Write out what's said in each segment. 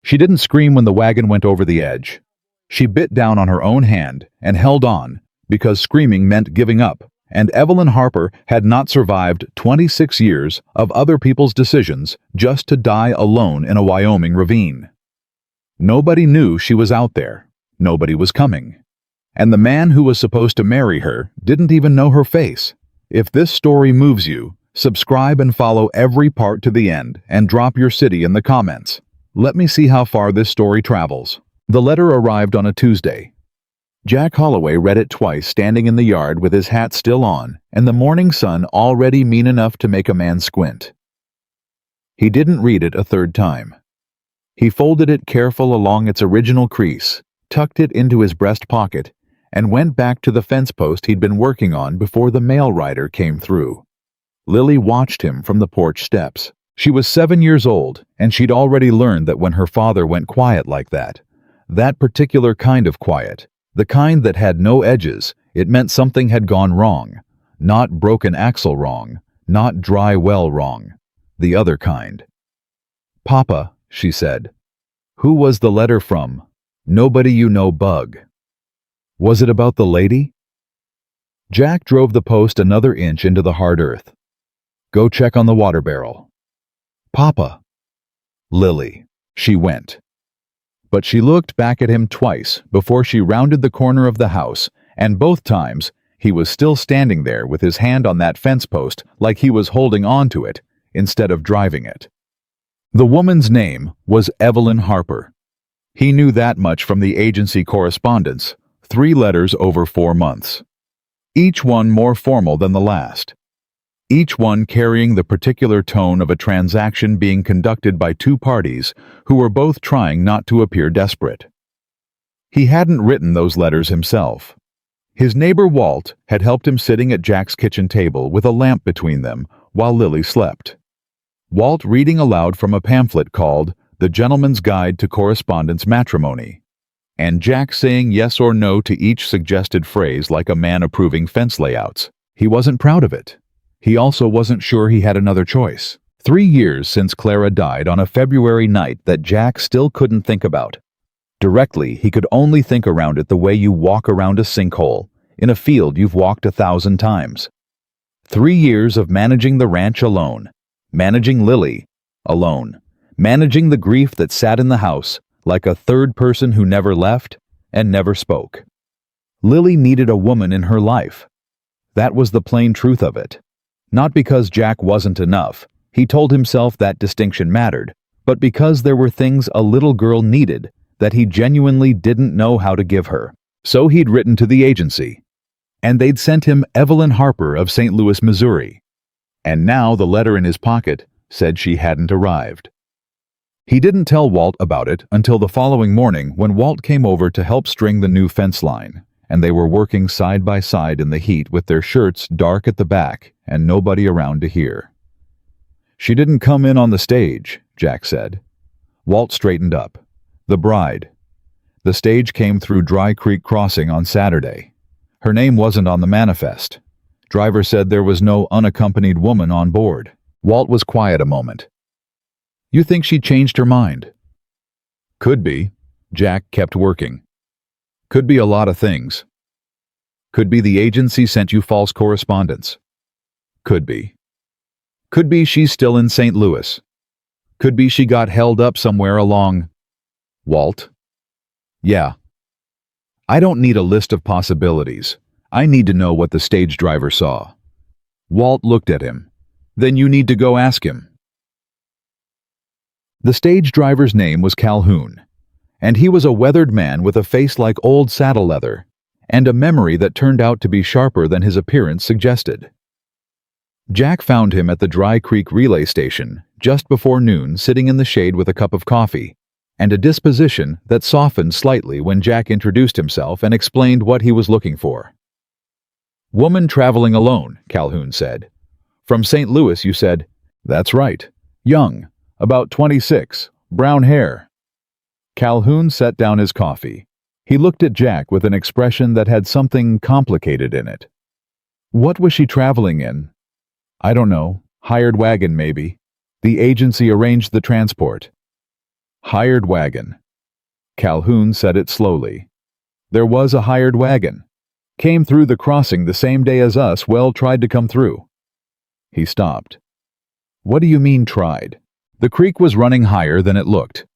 She didn't scream when the wagon went over the edge. She bit down on her own hand and held on, because screaming meant giving up, and Evelyn Harper had not survived 26 years of other people's decisions just to die alone in a Wyoming ravine. Nobody knew she was out there. Nobody was coming. And the man who was supposed to marry her didn't even know her face. If this story moves you, subscribe and follow every part to the end and drop your city in the comments. Let me see how far this story travels. The letter arrived on a Tuesday. Jack Holloway read it twice standing in the yard with his hat still on and the morning sun already mean enough to make a man squint. He didn't read it a third time. He folded it careful along its original crease, tucked it into his breast pocket, and went back to the fence post he'd been working on before the mail rider came through. Lily watched him from the porch steps. She was 7 years old, and she'd already learned that when her father went quiet like that particular kind of quiet, the kind that had no edges, it meant something had gone wrong. Not broken axle wrong, not dry well wrong. The other kind. "Papa," she said. "Who was the letter from? Nobody you know bug. Was it about the lady?" Jack drove the post another inch into the hard earth. "Go check on the water barrel." "Papa." "Lily." She went. But she looked back at him twice before she rounded the corner of the house, and both times he was still standing there with his hand on that fence post like he was holding on to it instead of driving it. The woman's name was Evelyn Harper. He knew that much from the agency correspondence, 3 letters over 4 months. Each one more formal than the last. Each one carrying the particular tone of a transaction being conducted by 2 parties who were both trying not to appear desperate. He hadn't written those letters himself. His neighbor Walt had helped him sitting at Jack's kitchen table with a lamp between them while Lily slept. Walt reading aloud from a pamphlet called The Gentleman's Guide to Correspondence Matrimony, and Jack saying yes or no to each suggested phrase like a man approving fence layouts. He wasn't proud of it. He also wasn't sure he had another choice. 3 years since Clara died on a February night that Jack still couldn't think about. Directly, he could only think around it the way you walk around a sinkhole, in a field you've walked 1,000 times. 3 years of managing the ranch alone, managing Lily alone, managing the grief that sat in the house like a third person who never left and never spoke. Lily needed a woman in her life. That was the plain truth of it. Not because Jack wasn't enough, he told himself that distinction mattered, but because there were things a little girl needed that he genuinely didn't know how to give her. So he'd written to the agency, and they'd sent him Evelyn Harper of St. Louis, Missouri. And now the letter in his pocket said she hadn't arrived. He didn't tell Walt about it until the following morning when Walt came over to help string the new fence line, and they were working side by side in the heat with their shirts dark at the back and nobody around to hear. "She didn't come in on the stage," Jack said. Walt straightened up. "The bride. The stage came through Dry Creek Crossing on Saturday. Her name wasn't on the manifest. Driver said there was no unaccompanied woman on board." Walt was quiet a moment. "You think she changed her mind?" "Could be." Jack kept working. "Could be a lot of things. Could be the agency sent you false correspondence. Could be. Could be she's still in St. Louis. Could be she got held up somewhere along." "Walt?" "Yeah. I don't need a list of possibilities. I need to know what the stage driver saw." Walt looked at him. "Then you need to go ask him." The stage driver's name was Calhoun, and he was a weathered man with a face like old saddle leather, and a memory that turned out to be sharper than his appearance suggested. Jack found him at the Dry Creek relay station just before noon, sitting in the shade with a cup of coffee, and a disposition that softened slightly when Jack introduced himself and explained what he was looking for. "Woman traveling alone," Calhoun said. "From St. Louis, you said?" "That's right. Young, about 26, brown hair." Calhoun set down his coffee. He looked at Jack with an expression that had something complicated in it. "What was she traveling in?" "I don't know. Hired wagon, maybe. The agency arranged the transport." Hired wagon. Calhoun said it slowly. There was a hired wagon. Came through the crossing the same day as us. Well, tried to come through. He stopped. What do you mean tried? The creek was running higher than it looked.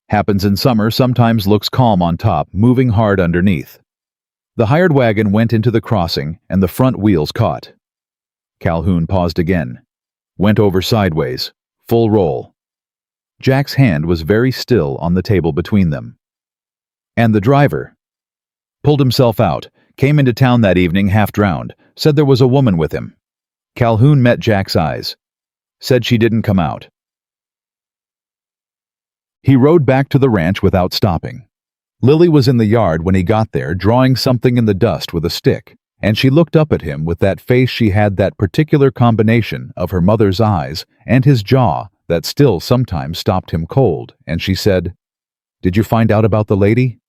Happens in summer, sometimes looks calm on top, moving hard underneath. The hired wagon went into the crossing and the front wheels caught. Calhoun paused again. Went over sideways. Full roll. Jack's hand was very still on the table between them. And the driver? Pulled himself out, came into town that evening half drowned, said there was a woman with him. Calhoun met Jack's eyes. Said she didn't come out. He rode back to the ranch without stopping. Lily was in the yard when he got there, drawing something in the dust with a stick, and she looked up at him with that face. She had that particular combination of her mother's eyes and his jaw that still sometimes stopped him cold, and she said, "Did you find out about the lady?"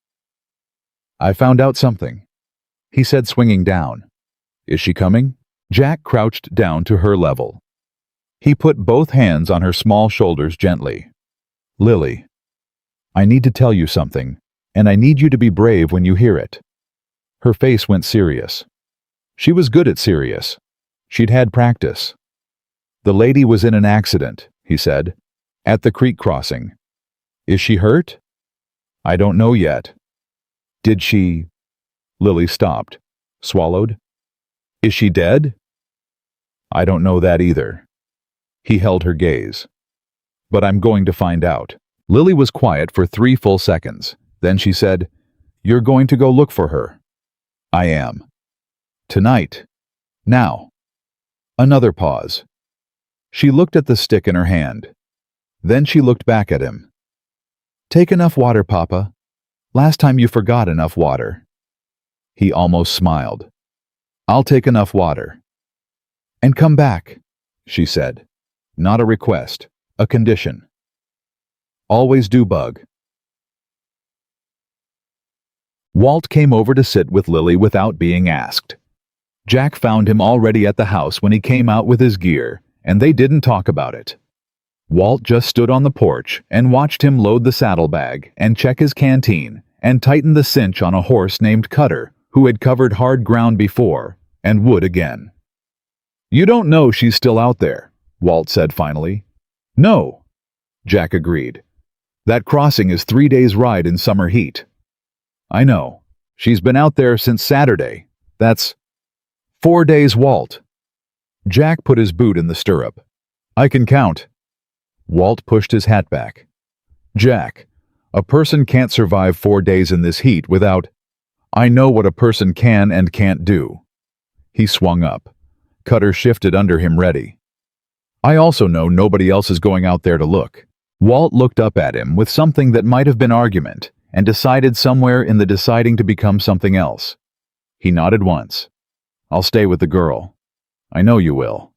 "I found out something," he said, swinging down. "Is she coming?" Jack crouched down to her level. He put both hands on her small shoulders gently. "Lily, I need to tell you something, and I need you to be brave when you hear it." Her face went serious. She was good at serious. She'd had practice. "The lady was in an accident," he said, "at the creek crossing." "Is she hurt?" "I don't know yet." "Did she—" Lily stopped, swallowed. "Is she dead?" "I don't know that either." He held her gaze. "But I'm going to find out." Lily was quiet for 3 full seconds. Then she said, "You're going to go look for her?" "I am." "Tonight? Now?" Another pause. She looked at the stick in her hand. Then she looked back at him. "Take enough water, Papa. Last time you forgot enough water." He almost smiled. "I'll take enough water." "And come back," she said. Not a request, a condition. "Always do, Bug." Walt came over to sit with Lily without being asked. Jack found him already at the house when he came out with his gear, and they didn't talk about it. Walt just stood on the porch and watched him load the saddlebag and check his canteen and tighten the cinch on a horse named Cutter, who had covered hard ground before and would again. "You don't know she's still out there," Walt said finally. "No," Jack agreed. "That crossing is 3 days' ride in summer heat." "I know. She's been out there since Saturday. That's 4 days, Walt." Jack put his boot in the stirrup. "I can count." Walt pushed his hat back. "Jack, a person can't survive 4 days in this heat without— I know what a person can and can't do." He swung up. Cutter shifted under him, ready. "I also know nobody else is going out there to look." Walt looked up at him with something that might have been argument, and decided somewhere in the deciding to become something else. He nodded once. "I'll stay with the girl." "I know you will."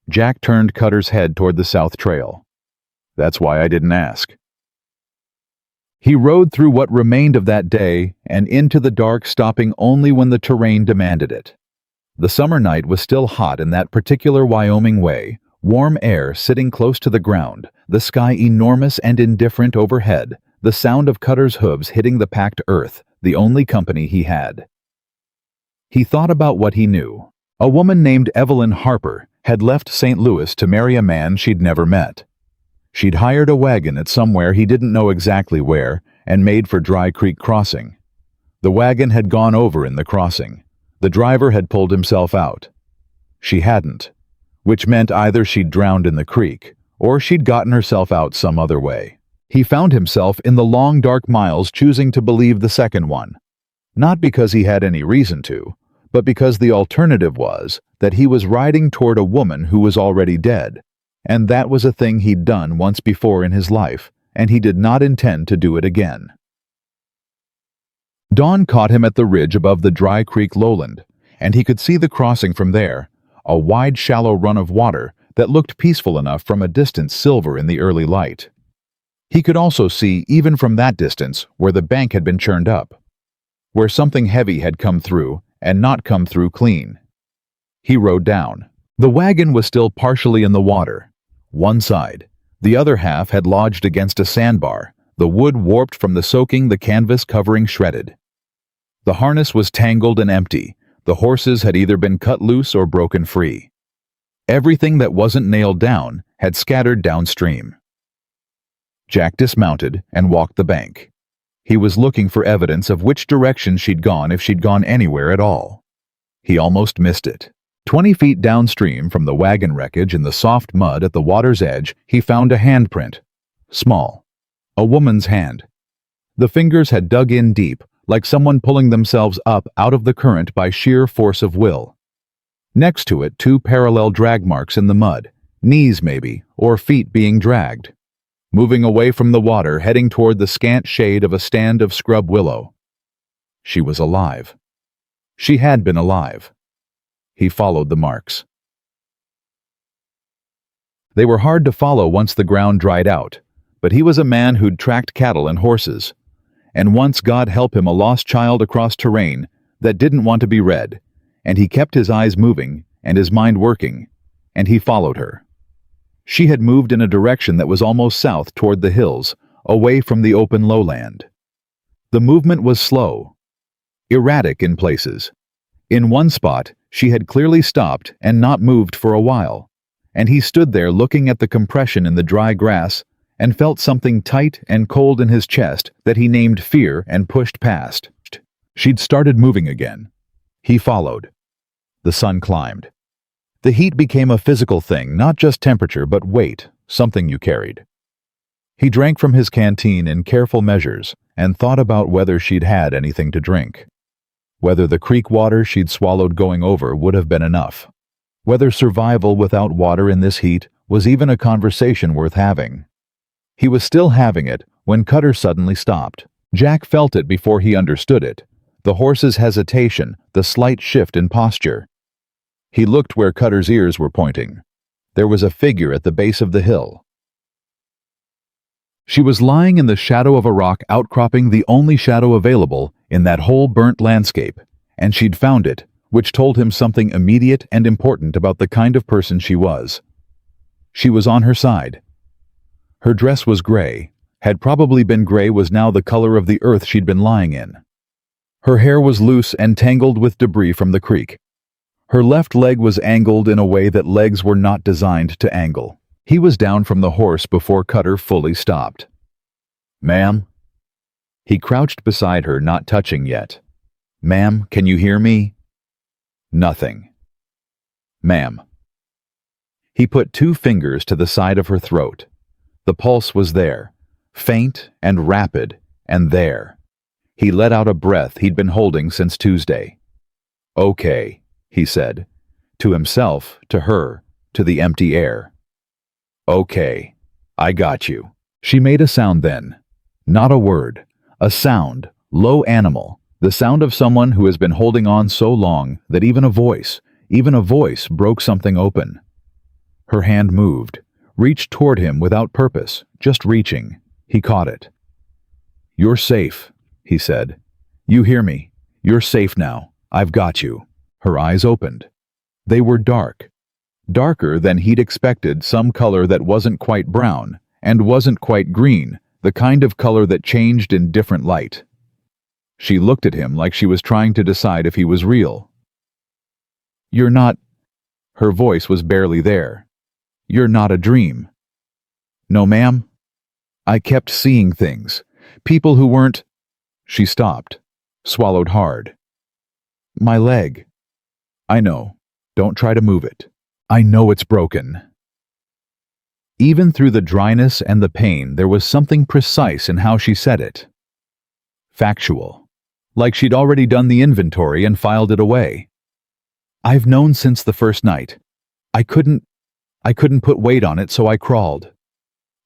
Jack turned Cutter's head toward the south trail. "That's why I didn't ask." He rode through what remained of that day and into the dark, stopping only when the terrain demanded it. The summer night was still hot in that particular Wyoming way, warm air sitting close to the ground, the sky enormous and indifferent overhead, the sound of Cutter's hooves hitting the packed earth, the only company he had. He thought about what he knew. A woman named Evelyn Harper had left St. Louis to marry a man she'd never met. She'd hired a wagon at somewhere he didn't know exactly where and made for Dry Creek Crossing. The wagon had gone over in the crossing. The driver had pulled himself out. She hadn't, which meant either she'd drowned in the creek or she'd gotten herself out some other way. He found himself in the long dark miles choosing to believe the second one. Not because he had any reason to, but because the alternative was that he was riding toward a woman who was already dead, and that was a thing he'd done once before in his life, and he did not intend to do it again. Dawn caught him at the ridge above the Dry Creek lowland, and he could see the crossing from there, a wide shallow run of water that looked peaceful enough from a distance, silver in the early light. He could also see, even from that distance, where the bank had been churned up, where something heavy had come through and not come through clean. He rode down. The wagon was still partially in the water. One side. The other half had lodged against a sandbar, the wood warped from the soaking, the canvas covering shredded. The harness was tangled and empty. The horses had either been cut loose or broken free. Everything that wasn't nailed down had scattered downstream. Jack dismounted and walked the bank. He was looking for evidence of which direction she'd gone, if she'd gone anywhere at all. He almost missed it. 20 feet downstream from the wagon wreckage in the soft mud at the water's edge, he found a handprint. Small. A woman's hand. The fingers had dug in deep, like someone pulling themselves up out of the current by sheer force of will. Next to it, 2 parallel drag marks in the mud, knees maybe, or feet being dragged. Moving away from the water, heading toward the scant shade of a stand of scrub willow. She was alive. She had been alive. He followed the marks. They were hard to follow once the ground dried out, but he was a man who'd tracked cattle and horses, and once, God help him, a lost child across terrain that didn't want to be read, and he kept his eyes moving and his mind working, and he followed her. She had moved in a direction that was almost south toward the hills, away from the open lowland. The movement was slow, erratic in places. In one spot, she had clearly stopped and not moved for a while, and he stood there looking at the compression in the dry grass and felt something tight and cold in his chest that he named fear and pushed past. She'd started moving again. He followed. The sun climbed. The heat became a physical thing, not just temperature, but weight, something you carried. He drank from his canteen in careful measures and thought about whether she'd had anything to drink. Whether the creek water she'd swallowed going over would have been enough. Whether survival without water in this heat was even a conversation worth having. He was still having it when Cutter suddenly stopped. Jack felt it before he understood it. The horse's hesitation, the slight shift in posture. He looked where Cutter's ears were pointing. There was a figure at the base of the hill. She was lying in the shadow of a rock outcropping, the only shadow available in that whole burnt landscape, and she'd found it, which told him something immediate and important about the kind of person she was. She was on her side. Her dress was gray, had probably been gray, was now the color of the earth she'd been lying in. Her hair was loose and tangled with debris from the creek. Her left leg was angled in a way that legs were not designed to angle. He was down from the horse before Cutter fully stopped. "Ma'am?" He crouched beside her, not touching yet. "Ma'am, can you hear me?" Nothing. "Ma'am." He put 2 fingers to the side of her throat. The pulse was there, faint and rapid, and there. He let out a breath he'd been holding since Tuesday. "Okay," he said, to himself, to her, to the empty air. "Okay, I got you." She made a sound then. Not a word. A sound, low animal, the sound of someone who has been holding on so long that even a voice broke something open. Her hand moved, reached toward him without purpose, just reaching. He caught it. "You're safe," he said. "You hear me? You're safe now. I've got you." Her eyes opened. They were dark. Darker than he'd expected, some color that wasn't quite brown and wasn't quite green, the kind of color that changed in different light. She looked at him like she was trying to decide if he was real. "You're not..." Her voice was barely there. "You're not a dream." "No, ma'am. I kept seeing things. People who weren't..." She stopped, swallowed hard. "My leg." "I know. Don't try to move it. I know it's broken." Even through the dryness and the pain, there was something precise in how she said it. Factual. Like she'd already done the inventory and filed it away. "I've known since the first night. I couldn't put weight on it, so I crawled."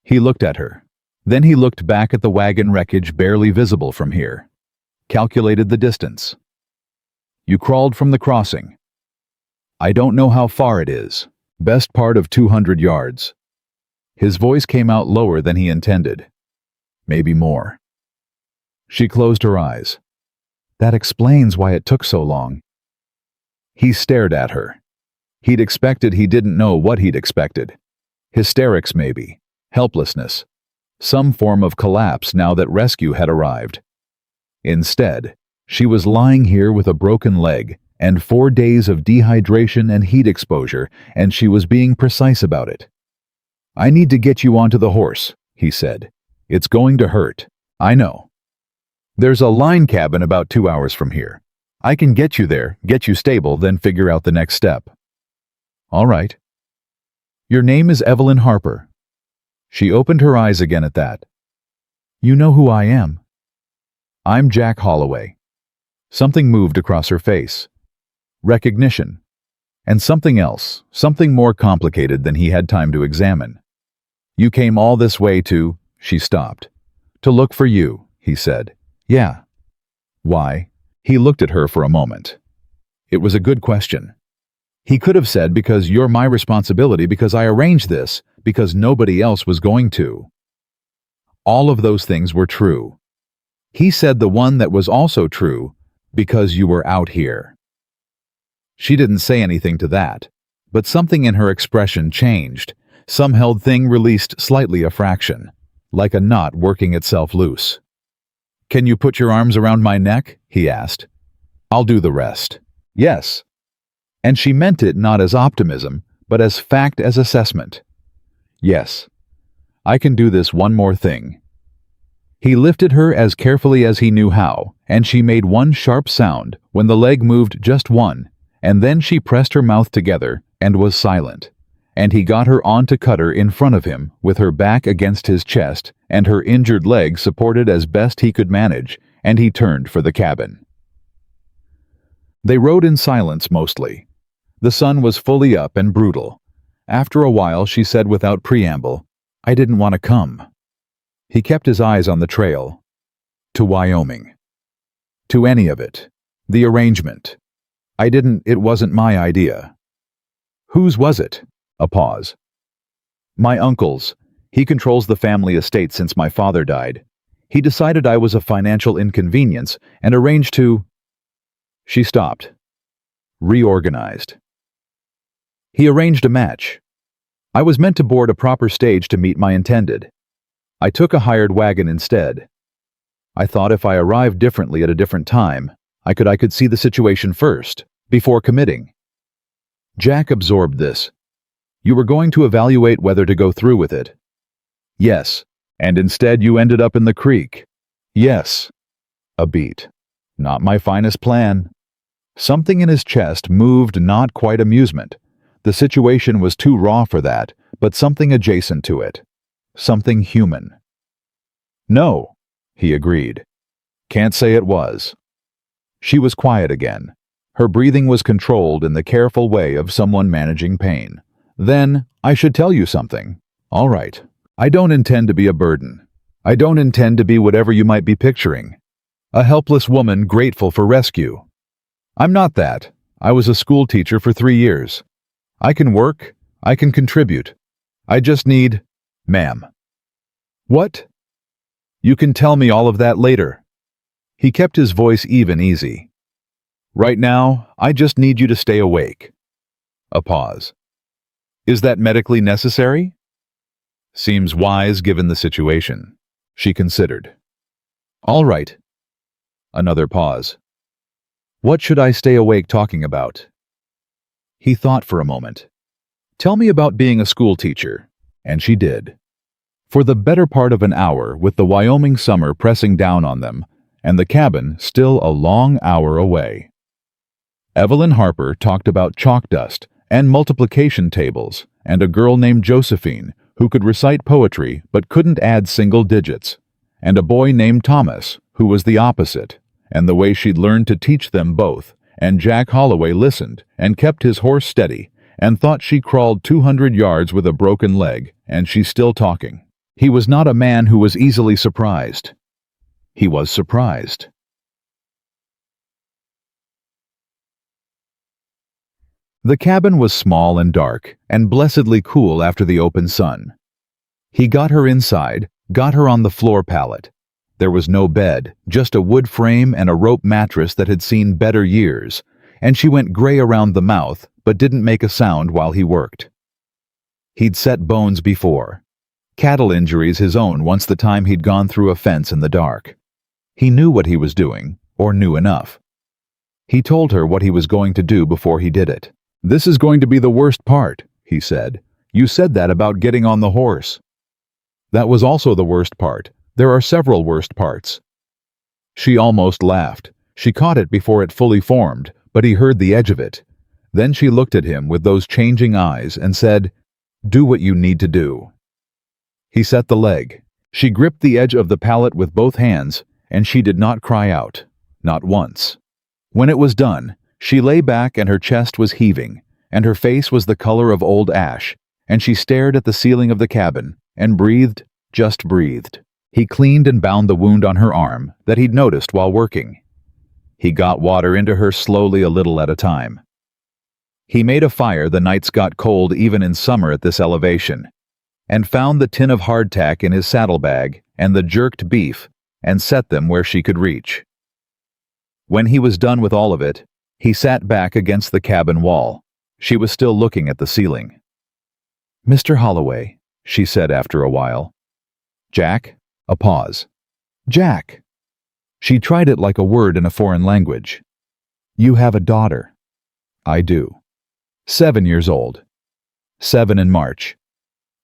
He looked at her. Then he looked back at the wagon wreckage barely visible from here. Calculated the distance. "You crawled from the crossing." "I don't know how far it is. Best part of 200 yards. His voice came out lower than he intended. "Maybe more." She closed her eyes. "That explains why it took so long." He stared at her. He'd expected he didn't know what he'd expected. Hysterics maybe. Helplessness. some form of collapse now that rescue had arrived. Instead, she was lying here with a broken leg and 4 days of dehydration and heat exposure, and she was being precise about it. "I need to get you onto the horse," he said. "It's going to hurt. I know. There's a line cabin about 2 hours from here. I can get you there, get you stable, then figure out the next step." "All right." "Your name is Evelyn Harper." She opened her eyes again at that. "You know who I am." "I'm Jack Holloway." Something moved across her face. Recognition. And something else, something more complicated than he had time to examine. "You came all this way to—" She stopped. "To look for you," he said. "Yeah." "Why?" He looked at her for a moment. It was a good question. He could have said, "Because you're my responsibility, because I arranged this, because nobody else was going to." All of those things were true. He said the one that was also true, "Because you were out here." She didn't say anything to that, but something in her expression changed. Some held thing released slightly a fraction, like a knot working itself loose. "Can you put your arms around my neck?" he asked. "I'll do the rest." "Yes." And she meant it not as optimism, but as fact, as assessment. "Yes. I can do this one more thing." He lifted her as carefully as he knew how, and she made one sharp sound when the leg moved just one, and then she pressed her mouth together and was silent, and he got her onto Cutter in front of him with her back against his chest and her injured leg supported as best he could manage, and he turned for the cabin. They rode in silence mostly. The sun was fully up and brutal. After a while she said without preamble, "I didn't want to come." He kept his eyes on the trail. "To Wyoming." "To any of it. The arrangement. It wasn't my idea." "Whose was it?" A pause. "My uncle's. He controls the family estate since my father died. He decided I was a financial inconvenience and arranged to—" She stopped. "Reorganized." "He arranged a match. I was meant to board a proper stage to meet my intended. I took a hired wagon instead. I thought if I arrived differently at a different time, I could see the situation first, before committing." Jack absorbed this. "You were going to evaluate whether to go through with it." "Yes. And instead you ended up in the creek." "Yes." A beat. "Not my finest plan." Something in his chest moved, not quite amusement. The situation was too raw for that, but something adjacent to it. Something human. "No," he agreed. "Can't say it was." She was quiet again. Her breathing was controlled in the careful way of someone managing pain. "Then, I should tell you something. All right. I don't intend to be a burden. I don't intend to be whatever you might be picturing. A helpless woman grateful for rescue. I'm not that. I was a school teacher for 3 years. I can work. I can contribute. I just need—" "Ma'am." "What?" "You can tell me all of that later." He kept his voice easy. "Right now, I just need you to stay awake." A pause. "Is that medically necessary?" "Seems wise given the situation." She considered. "All right." Another pause. "What should I stay awake talking about?" He thought for a moment. "Tell me about being a school teacher." And she did. For the better part of an hour, with the Wyoming summer pressing down on them, and the cabin still a long hour away. Evelyn Harper talked about chalk dust and multiplication tables, and a girl named Josephine who could recite poetry but couldn't add single digits, and a boy named Thomas who was the opposite, and the way she'd learned to teach them both, and Jack Holloway listened and kept his horse steady and thought she crawled 200 yards with a broken leg, and she's still talking. He was not a man who was easily surprised. He was surprised. The cabin was small and dark, and blessedly cool after the open sun. He got her inside, got her on the floor pallet. There was no bed, just a wood frame and a rope mattress that had seen better years, and she went gray around the mouth, but didn't make a sound while he worked. He'd set bones before. Cattle injuries his own once the time he'd gone through a fence in the dark. He knew what he was doing, or knew enough. He told her what he was going to do before he did it. "This is going to be the worst part," he said. "You said that about getting on the horse." "That was also the worst part. There are several worst parts." She almost laughed. She caught it before it fully formed, but he heard the edge of it. Then she looked at him with those changing eyes and said, "Do what you need to do." He set the leg. She gripped the edge of the pallet with both hands, and she did not cry out. Not once. When it was done, she lay back and her chest was heaving, and her face was the color of old ash, and she stared at the ceiling of the cabin, and breathed, just breathed. He cleaned and bound the wound on her arm that he'd noticed while working. He got water into her slowly a little at a time. He made a fire the nights got cold even in summer at this elevation, and found the tin of hardtack in his saddlebag and the jerked beef, and set them where she could reach. When he was done with all of it, he sat back against the cabin wall. She was still looking at the ceiling. "Mr. Holloway," she said after a while. "Jack?" A pause. "Jack." She tried it like a word in a foreign language. "You have a daughter." "I do. 7 years old. 7 in March.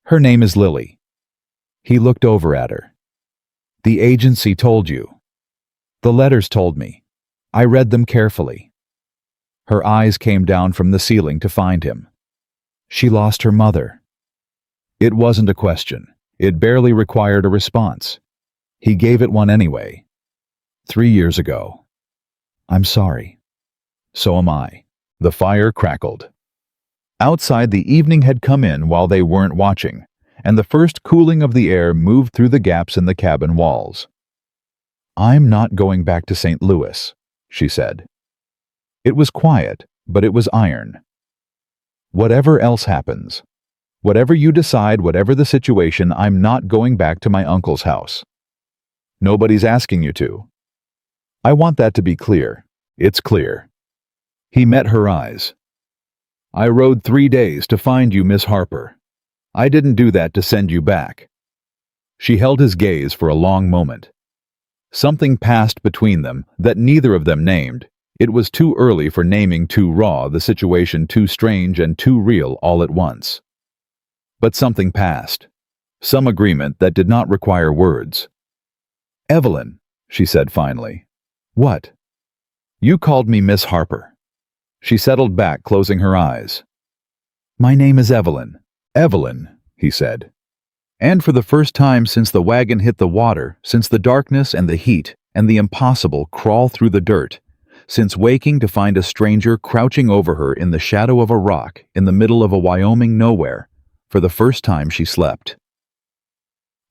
Her name is Lily." He looked over at her. "The agency told you." "The letters told me. I read them carefully." Her eyes came down from the ceiling to find him. "She lost her mother." It wasn't a question. It barely required a response. He gave it one anyway. 3 years ago. "I'm sorry." "So am I." The fire crackled. Outside, the evening had come in while they weren't watching, and the first cooling of the air moved through the gaps in the cabin walls. "I'm not going back to St. Louis," she said. It was quiet, but it was iron. "Whatever else happens, whatever you decide, whatever the situation, I'm not going back to my uncle's house. Nobody's asking you to. I want that to be clear. It's clear." He met her eyes. "I rode 3 days to find you, Miss Harper. I didn't do that to send you back." She held his gaze for a long moment. Something passed between them that neither of them named. It was too early for naming, too raw, the situation too strange and too real all at once. But something passed. Some agreement that did not require words. "Evelyn," she said finally. "What?" "You called me Miss Harper." She settled back, closing her eyes. "My name is Evelyn." "Evelyn," he said. And for the first time since the wagon hit the water, since the darkness and the heat and the impossible crawl through the dirt, since waking to find a stranger crouching over her in the shadow of a rock in the middle of a Wyoming nowhere, for the first time she slept.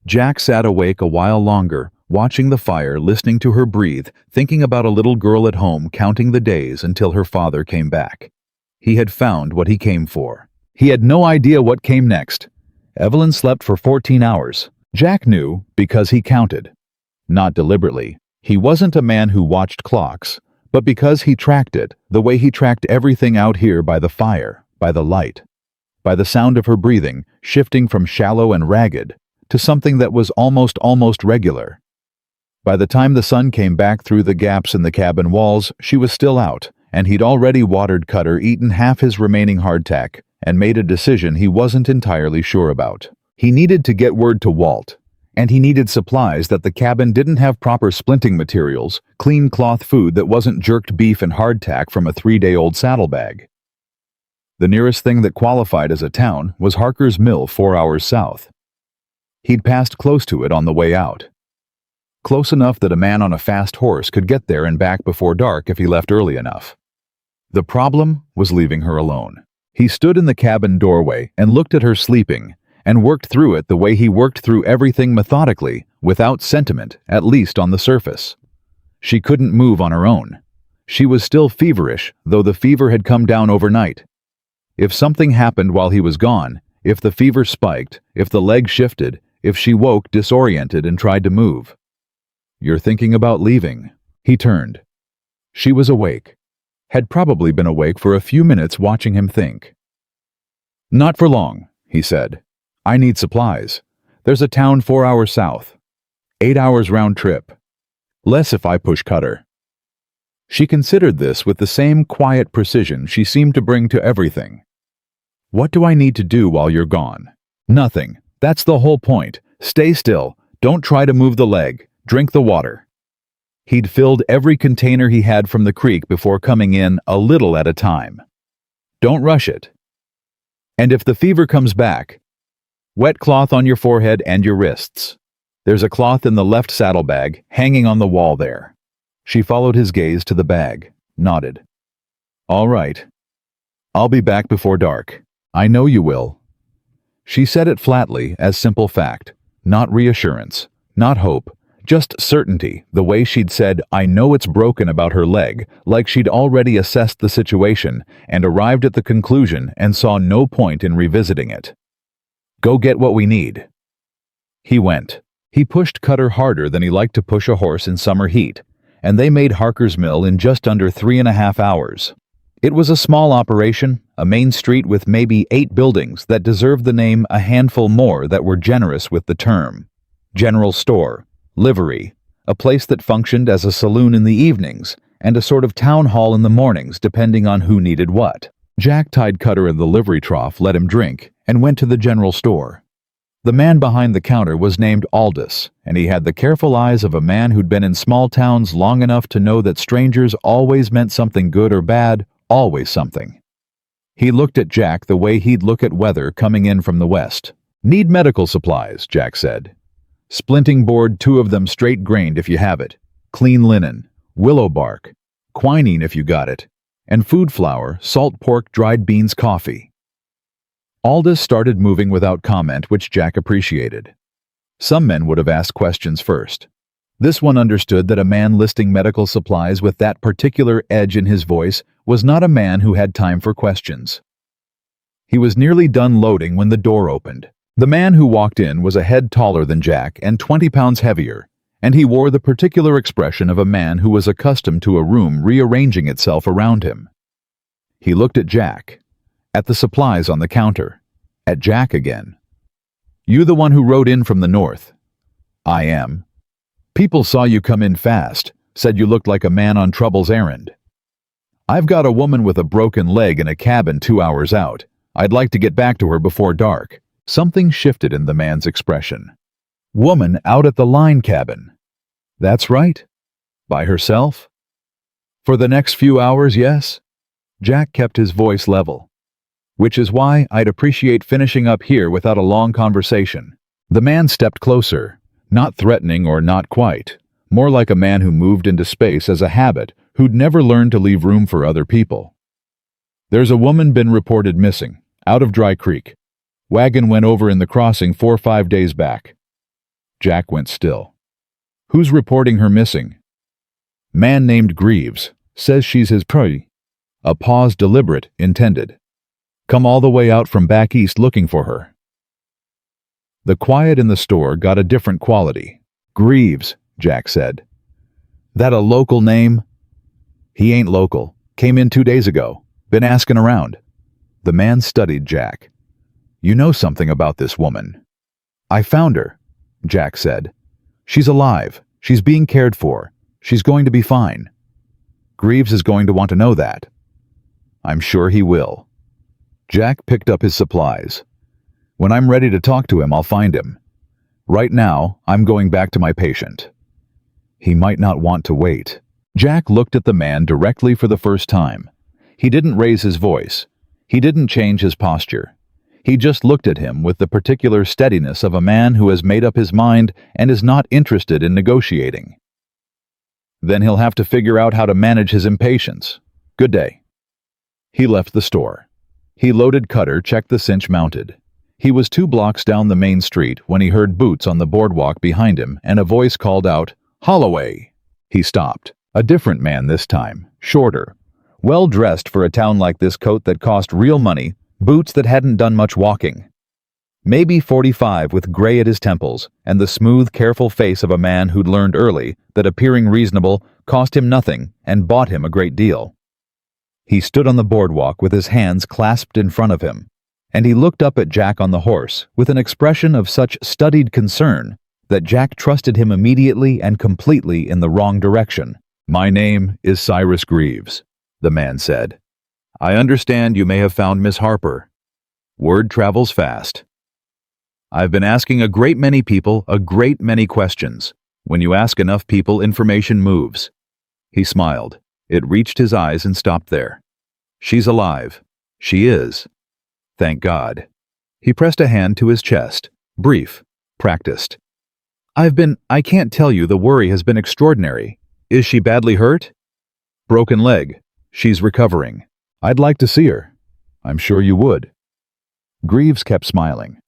Jack sat awake a while longer, watching the fire, listening to her breathe, thinking about a little girl at home counting the days until her father came back. He had found what he came for. He had no idea what came next. Evelyn slept for 14 hours. Jack knew because he counted. Not deliberately. He wasn't a man who watched clocks, but because he tracked it, the way he tracked everything out here by the fire, by the light, by the sound of her breathing, shifting from shallow and ragged to something that was almost regular. By the time the sun came back through the gaps in the cabin walls, she was still out, and he'd already watered Cutter, eaten half his remaining hardtack, and made a decision he wasn't entirely sure about. He needed to get word to Walt, and he needed supplies that the cabin didn't have proper splinting materials, clean cloth food that wasn't jerked beef and hardtack from a 3-day-old saddlebag. The nearest thing that qualified as a town was Harker's Mill 4 hours south. He'd passed close to it on the way out. Close enough that a man on a fast horse could get there and back before dark if he left early enough. The problem was leaving her alone. He stood in the cabin doorway and looked at her sleeping, and worked through it the way he worked through everything methodically, without sentiment, at least on the surface. She couldn't move on her own. She was still feverish, though the fever had come down overnight. If something happened while he was gone, if the fever spiked, if the leg shifted, if she woke disoriented and tried to move. "You're thinking about leaving." He turned. She was awake. Had probably been awake for a few minutes watching him think. "Not for long," he said. "I need supplies. There's a town 4 hours south. 8 hours round trip. Less if I push Cutter. She considered this with the same quiet precision she seemed to bring to everything. What do I need to do while you're gone? Nothing. That's the whole point. Stay still. Don't try to move the leg. Drink the water. He'd filled every container he had from the creek before coming in, a little at a time. Don't rush it. And if the fever comes back, wet cloth on your forehead and your wrists. There's a cloth in the left saddlebag, hanging on the wall there. She followed his gaze to the bag, nodded. All right. I'll be back before dark. I know you will. She said it flatly, as simple fact, not reassurance, not hope, just certainty, the way she'd said, I know it's broken about her leg, like she'd already assessed the situation and arrived at the conclusion and saw no point in revisiting it. Go get what we need. He went. He pushed Cutter harder than he liked to push a horse in summer heat, and they made Harker's Mill in just under 3.5 hours. It was a small operation, a main street with maybe 8 buildings that deserved the name a handful more that were generous with the term. General store, livery, a place that functioned as a saloon in the evenings, and a sort of town hall in the mornings depending on who needed what. Jack tied Cutter in the livery trough, let him drink, and went to the general store. The man behind the counter was named Aldous, and he had the careful eyes of a man who'd been in small towns long enough to know that strangers always meant something good or bad, always something. He looked at Jack the way he'd look at weather coming in from the west. Need medical supplies, Jack said. Splinting board, 2 of them straight-grained if you have it, clean linen, willow bark, quinine if you got it, and food flour, salt pork, dried beans, coffee. Aldous started moving without comment, which Jack appreciated. Some men would have asked questions first. This one understood that a man listing medical supplies with that particular edge in his voice was not a man who had time for questions. He was nearly done loading when the door opened. The man who walked in was a head taller than Jack and 20 pounds heavier, and he wore the particular expression of a man who was accustomed to a room rearranging itself around him. He looked at Jack, at the supplies on the counter, at Jack again. You the one who rode in from the north? I am. People saw you come in fast, said you looked like a man on trouble's errand. I've got a woman with a broken leg in a cabin 2 hours out. I'd like to get back to her before dark. Something shifted in the man's expression. Woman out at the line cabin. That's right. By herself? For the next few hours, yes. Jack kept his voice level. Which is why I'd appreciate finishing up here without a long conversation. The man stepped closer, not threatening or not quite, more like a man who moved into space as a habit, who'd never learned to leave room for other people. There's a woman been reported missing, out of Dry Creek. Wagon went over in the crossing 4 or 5 days back. Jack went still. Who's reporting her missing? Man named Greaves, says she's his prey. A pause deliberate, intended. Come all the way out from back east looking for her. The quiet in the store got a different quality. Greaves, Jack said. That a local name? He ain't local. Came in 2 days ago. Been asking around. The man studied Jack. You know something about this woman. I found her, Jack said. She's alive. She's being cared for. She's going to be fine. Greaves is going to want to know that. I'm sure he will. Jack picked up his supplies. When I'm ready to talk to him, I'll find him. Right now, I'm going back to my patient. He might not want to wait. Jack looked at the man directly for the first time. He didn't raise his voice. He didn't change his posture. He just looked at him with the particular steadiness of a man who has made up his mind and is not interested in negotiating. Then he'll have to figure out how to manage his impatience. Good day. He left the store. He loaded Cutter, checked the cinch mounted. He was 2 blocks down the main street when he heard boots on the boardwalk behind him and a voice called out, Holloway! He stopped. A different man this time, shorter. Well-dressed for a town like this, coat that cost real money, boots that hadn't done much walking. Maybe 45 with gray at his temples and the smooth, careful face of a man who'd learned early that appearing reasonable cost him nothing and bought him a great deal. He stood on the boardwalk with his hands clasped in front of him. And he looked up at Jack on the horse with an expression of such studied concern that Jack trusted him immediately and completely in the wrong direction. "My name is Cyrus Greaves," the man said. "I understand you may have found Miss Harper. Word travels fast. I've been asking a great many people a great many questions. When you ask enough people, information moves." He smiled. It reached his eyes and stopped there. "She's alive. She is. Thank God." He pressed a hand to his chest. Brief. Practiced. I can't tell you, the worry has been extraordinary. Is she badly hurt?" "Broken leg. She's recovering. I'd like to see her." "I'm sure you would." Greaves kept smiling.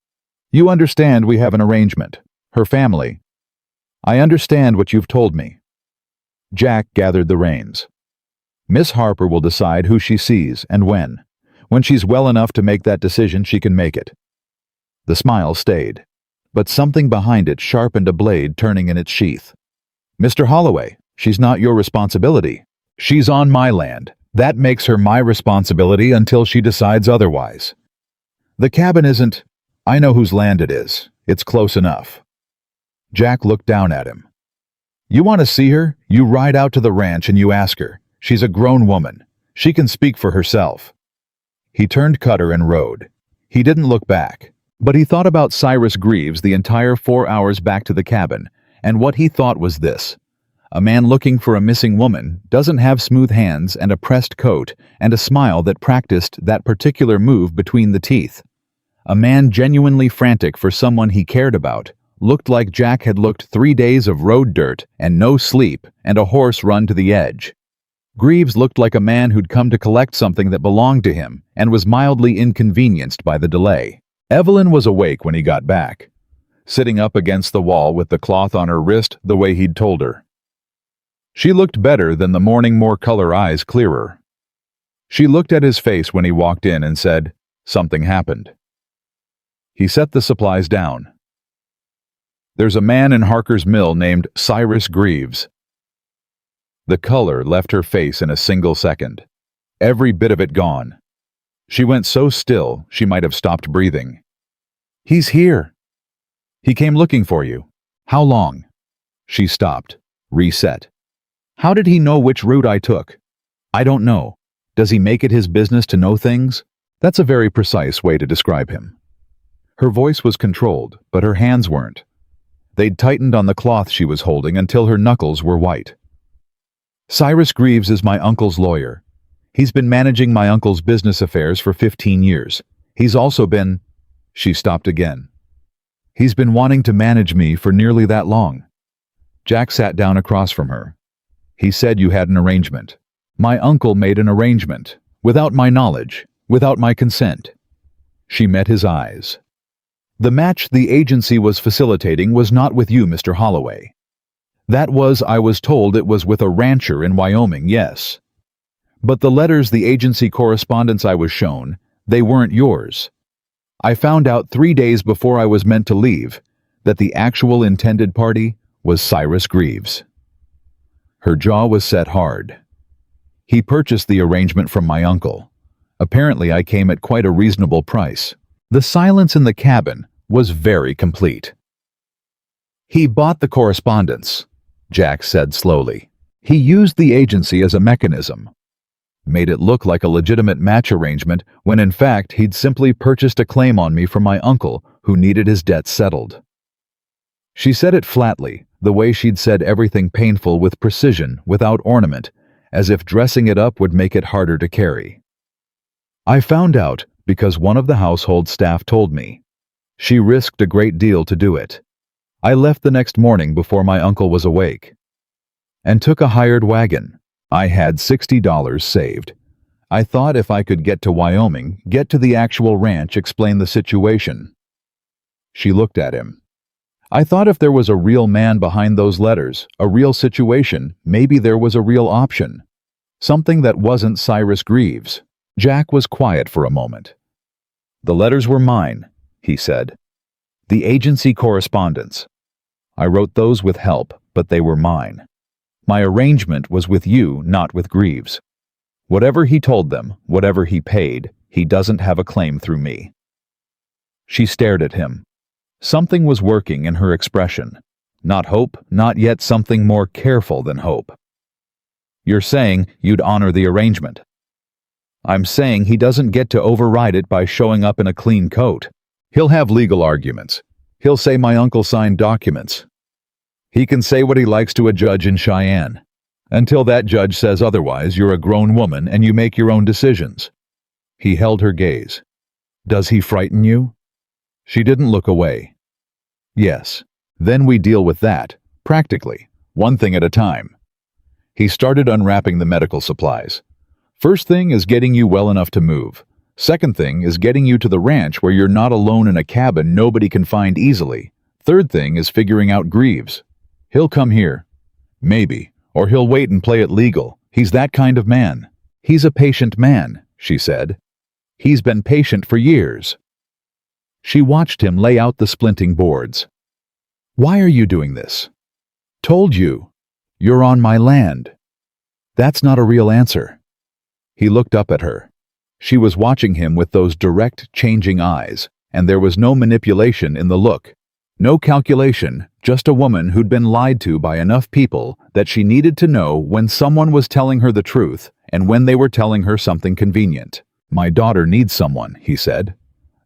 "You understand we have an arrangement. Her family. I understand what you've told me." Jack gathered the reins. "Miss Harper will decide who she sees and when. When she's well enough to make that decision, she can make it." The smile stayed, but something behind it sharpened a blade turning in its sheath. "Mr. Holloway, she's not your responsibility. She's on my land. That makes her my responsibility until she decides otherwise. The cabin isn't. I know whose land it is. It's close enough." Jack looked down at him. "You want to see her? You ride out to the ranch and you ask her. She's a grown woman. She can speak for herself." He turned Cutter and rode. He didn't look back, but he thought about Cyrus Greaves the entire 4 hours back to the cabin, and what he thought was this: a man looking for a missing woman doesn't have smooth hands and a pressed coat and a smile that practiced that particular move between the teeth. A man genuinely frantic for someone he cared about looked like Jack had looked 3 days of road dirt and no sleep and a horse run to the edge. Greaves looked like a man who'd come to collect something that belonged to him and was mildly inconvenienced by the delay. Evelyn was awake when he got back, sitting up against the wall with the cloth on her wrist the way he'd told her. She looked better than the morning, more color, eyes clearer. She looked at his face when he walked in and said, "Something happened." He set the supplies down. "There's a man in Harker's Mill named Cyrus Greaves." The color left her face in a single second, every bit of it gone. She went so still she might have stopped breathing. "He's here." "He came looking for you. How long?" She stopped, reset. "How did he know which route I took?" "I don't know. Does he make it his business to know things?" That's a very precise way to describe him. Her voice was controlled, but her hands weren't. They'd tightened on the cloth she was holding until her knuckles were white. "Cyrus Greaves is my uncle's lawyer. He's been managing my uncle's business affairs for 15 years. He's also been..." She stopped again. "He's been wanting to manage me for nearly that long." Jack sat down across from her. "He said you had an arrangement. My uncle made an arrangement, without my knowledge, without my consent." She met his eyes. "The match the agency was facilitating was not with you, Mr. Holloway. That was, I was told it was with a rancher in Wyoming, yes. But the letters, the agency correspondence I was shown, they weren't yours. I found out 3 days before I was meant to leave that the actual intended party was Cyrus Greaves." Her jaw was set hard. "He purchased the arrangement from my uncle. Apparently I came at quite a reasonable price." The silence in the cabin was very complete. "He bought the correspondence," Jack said slowly. "He used the agency as a mechanism. Made it look like a legitimate match arrangement when in fact he'd simply purchased a claim on me from my uncle who needed his debt settled." She said it flatly, the way she'd said everything painful, with precision, without ornament, as if dressing it up would make it harder to carry. "I found out because one of the household staff told me. She risked a great deal to do it. I left the next morning before my uncle was awake and took a hired wagon. I had $60 saved. I thought if I could get to Wyoming, get to the actual ranch, explain the situation." She looked at him. "I thought if there was a real man behind those letters, a real situation, maybe there was a real option. Something that wasn't Cyrus Greaves." Jack was quiet for a moment. "The letters were mine," he said. "The agency correspondence. I wrote those with help, but they were mine. My arrangement was with you, not with Greaves. Whatever he told them, whatever he paid, he doesn't have a claim through me. She stared at him. Something was working in her expression. Not hope, not yet something more careful than hope. You're saying you'd honor the arrangement. I'm saying he doesn't get to override it by showing up in a clean coat. He'll have legal arguments. He'll say my uncle signed documents. He can say what he likes to a judge in Cheyenne. Until that judge says otherwise, you're a grown woman and you make your own decisions. He held her gaze. Does he frighten you? She didn't look away. Yes. Then we deal with that, practically, one thing at a time. He started unwrapping the medical supplies. First thing is getting you well enough to move. Second thing is getting you to the ranch where you're not alone in a cabin nobody can find easily. Third thing is figuring out Greaves. He'll come here. Maybe. Or he'll wait and play it legal. He's that kind of man. He's a patient man, she said. He's been patient for years. She watched him lay out the splinting boards. Why are you doing this? Told you. You're on my land. That's not a real answer. He looked up at her. She was watching him with those direct, changing eyes, and there was no manipulation in the look. No calculation, just a woman who'd been lied to by enough people that she needed to know when someone was telling her the truth and when they were telling her something convenient. My daughter needs someone, he said.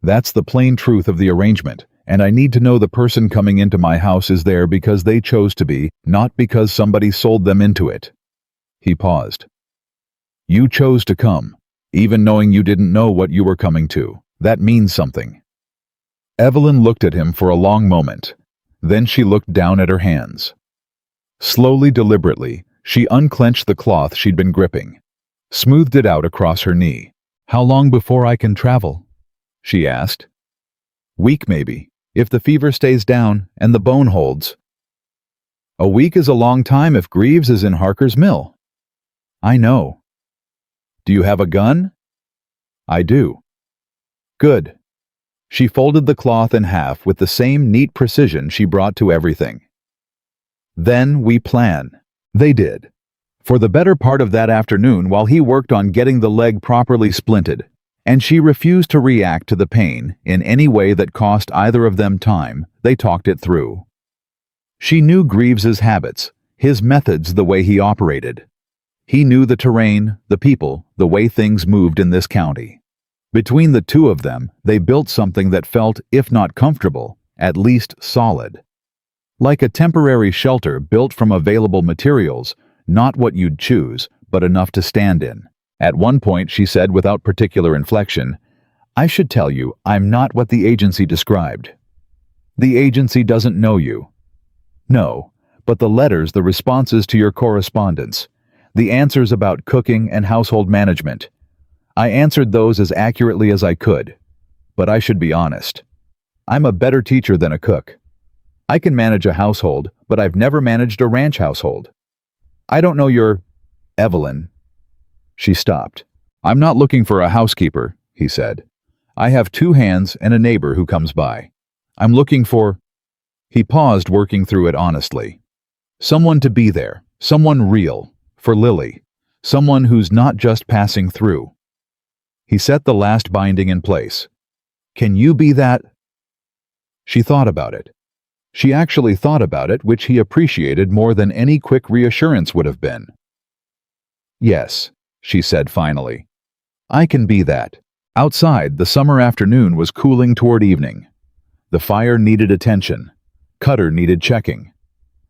That's the plain truth of the arrangement, and I need to know the person coming into my house is there because they chose to be, not because somebody sold them into it. He paused. You chose to come, even knowing you didn't know what you were coming to. That means something. Evelyn looked at him for a long moment. Then she looked down at her hands. Slowly, deliberately, she unclenched the cloth she'd been gripping, smoothed it out across her knee. How long before I can travel? She asked. Week maybe, if the fever stays down and the bone holds. A week is a long time if Greaves is in Harker's Mill. I know. Do you have a gun? I do. Good. She folded the cloth in half with the same neat precision she brought to everything. Then we plan. They did. For the better part of that afternoon while he worked on getting the leg properly splinted, and she refused to react to the pain in any way that cost either of them time, they talked it through. She knew Greaves's habits, his methods, the way he operated. He knew the terrain, the people, the way things moved in this county. Between the two of them, they built something that felt, if not comfortable, at least solid. Like a temporary shelter built from available materials, not what you'd choose, but enough to stand in. At one point, she said without particular inflection, I should tell you, I'm not what the agency described. The agency doesn't know you. No, but the letters, the responses to your correspondence, the answers about cooking and household management. I answered those as accurately as I could. But I should be honest. I'm a better teacher than a cook. I can manage a household, but I've never managed a ranch household. I don't know your... Evelyn. She stopped. I'm not looking for a housekeeper, he said. I have 2 hands and a neighbor who comes by. I'm looking for... He paused, working through it honestly. Someone to be there, someone real, for Lily, someone who's not just passing through. He set the last binding in place. Can you be that? She thought about it. She actually thought about it, which he appreciated more than any quick reassurance would have been. Yes, she said finally. I can be that. Outside, the summer afternoon was cooling toward evening. The fire needed attention. Cutter needed checking.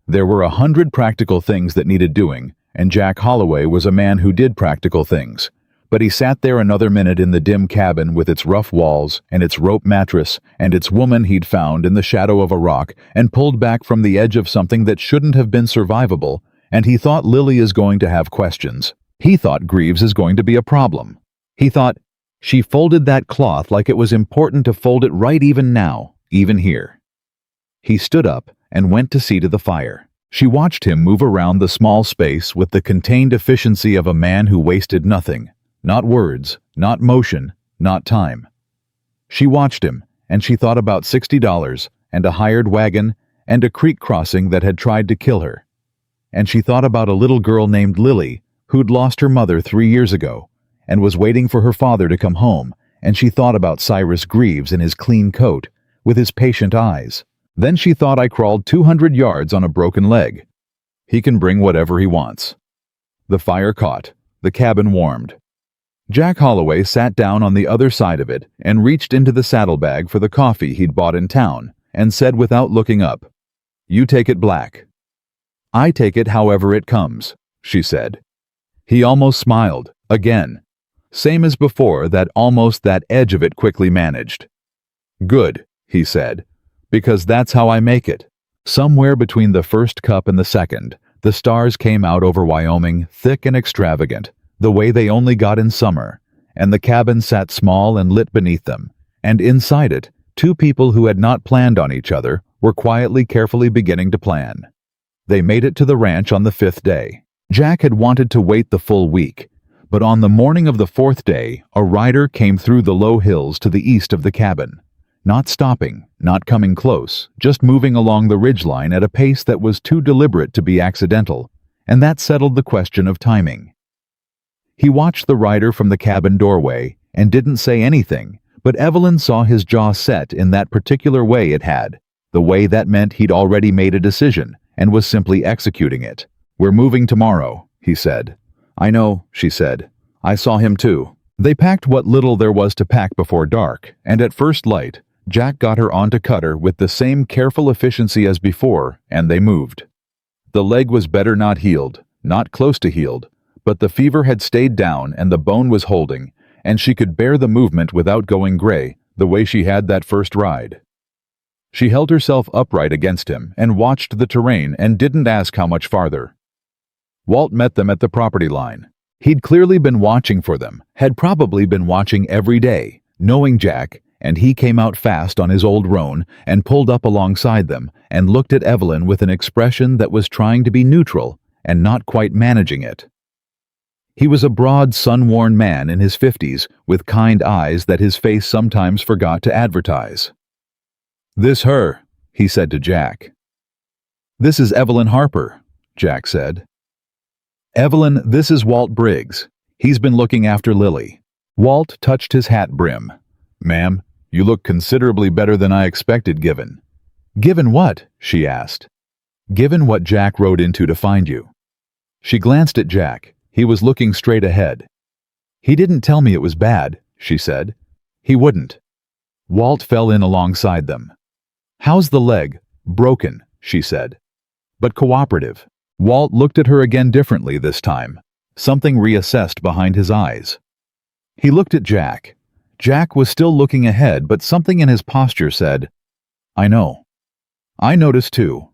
There were 100 practical things that needed doing, and Jack Holloway was a man who did practical things. But he sat there another minute in the dim cabin with its rough walls and its rope mattress and its woman he'd found in the shadow of a rock and pulled back from the edge of something that shouldn't have been survivable, and he thought Lily is going to have questions. He thought Greaves is going to be a problem. He thought, she folded that cloth like it was important to fold it right even now, even here. He stood up and went to see to the fire. She watched him move around the small space with the contained efficiency of a man who wasted nothing. Not words, not motion, not time. She watched him, and she thought about $60 and a hired wagon and a creek crossing that had tried to kill her. And she thought about a little girl named Lily who'd lost her mother 3 years ago and was waiting for her father to come home and she thought about Cyrus Greaves in his clean coat, with his patient eyes. Then she thought I crawled 200 yards on a broken leg. He can bring whatever he wants. The fire caught. The cabin warmed. Jack Holloway sat down on the other side of it and reached into the saddlebag for the coffee he'd bought in town and said without looking up, "You take it black." "I take it however it comes," she said. He almost smiled, again. Same as before, that edge of it quickly managed. "Good," he said, "because that's how I make it." Somewhere between the first cup and the second, the stars came out over Wyoming, thick and extravagant, the way they only got in summer, and the cabin sat small and lit beneath them, and inside it, two people who had not planned on each other were carefully beginning to plan. They made it to the ranch on the 5th day. Jack had wanted to wait the full week, but on the morning of the 4th day, a rider came through the low hills to the east of the cabin. Not stopping, not coming close, just moving along the ridgeline at a pace that was too deliberate to be accidental, and that settled the question of timing. He watched the rider from the cabin doorway and didn't say anything, but Evelyn saw his jaw set in that particular way it had, the way that meant he'd already made a decision and was simply executing it. "We're moving tomorrow," he said. "I know," she said. "I saw him too." They packed what little there was to pack before dark, and at first light, Jack got her onto Cutter with the same careful efficiency as before, and they moved. The leg was better not healed, not close to healed, but the fever had stayed down and the bone was holding, and she could bear the movement without going gray, the way she had that first ride. She held herself upright against him and watched the terrain and didn't ask how much farther. Walt met them at the property line. He'd clearly been watching for them, had probably been watching every day, knowing Jack, and he came out fast on his old roan and pulled up alongside them and looked at Evelyn with an expression that was trying to be neutral and not quite managing it. He was a broad, sun-worn man in his 50s with kind eyes that his face sometimes forgot to advertise. "This her," he said to Jack. "This is Evelyn Harper," Jack said. "Evelyn, this is Walt Briggs. He's been looking after Lily." Walt touched his hat brim. "Ma'am, you look considerably better than I expected given." "Given what?" she asked. "Given what Jack rode into to find you." She glanced at Jack. He was looking straight ahead. "He didn't tell me it was bad," she said. "He wouldn't." Walt fell in alongside them. "How's the leg?" "Broken," she said. "But cooperative." Walt looked at her again differently this time, something reassessed behind his eyes. He looked at Jack. Jack was still looking ahead, but something in his posture said, "I know." I noticed too.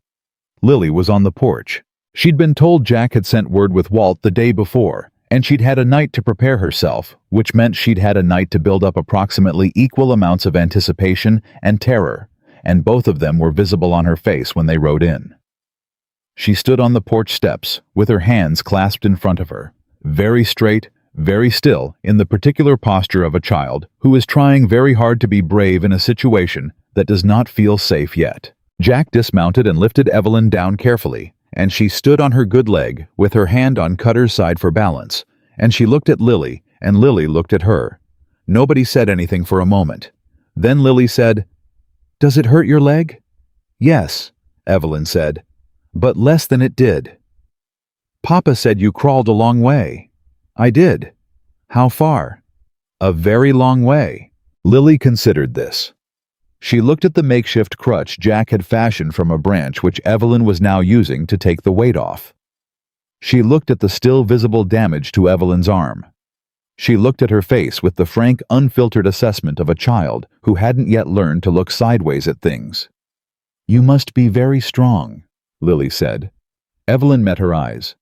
Lily was on the porch. She'd been told Jack had sent word with Walt the day before, and she'd had a night to prepare herself, which meant she'd had a night to build up approximately equal amounts of anticipation and terror, and both of them were visible on her face when they rode in. She stood on the porch steps, with her hands clasped in front of her, very straight, very still, in the particular posture of a child who is trying very hard to be brave in a situation that does not feel safe yet. Jack dismounted and lifted Evelyn down carefully, and she stood on her good leg, with her hand on Cutter's side for balance, and she looked at Lily, and Lily looked at her. Nobody said anything for a moment. Then Lily said, "Does it hurt your leg?" "Yes," Evelyn said, "but less than it did." "Papa said you crawled a long way." "I did." "How far?" "A very long way." Lily considered this. She looked at the makeshift crutch Jack had fashioned from a branch which Evelyn was now using to take the weight off. She looked at the still visible damage to Evelyn's arm. She looked at her face with the frank, unfiltered assessment of a child who hadn't yet learned to look sideways at things. "You must be very strong," Lily said. Evelyn met her eyes.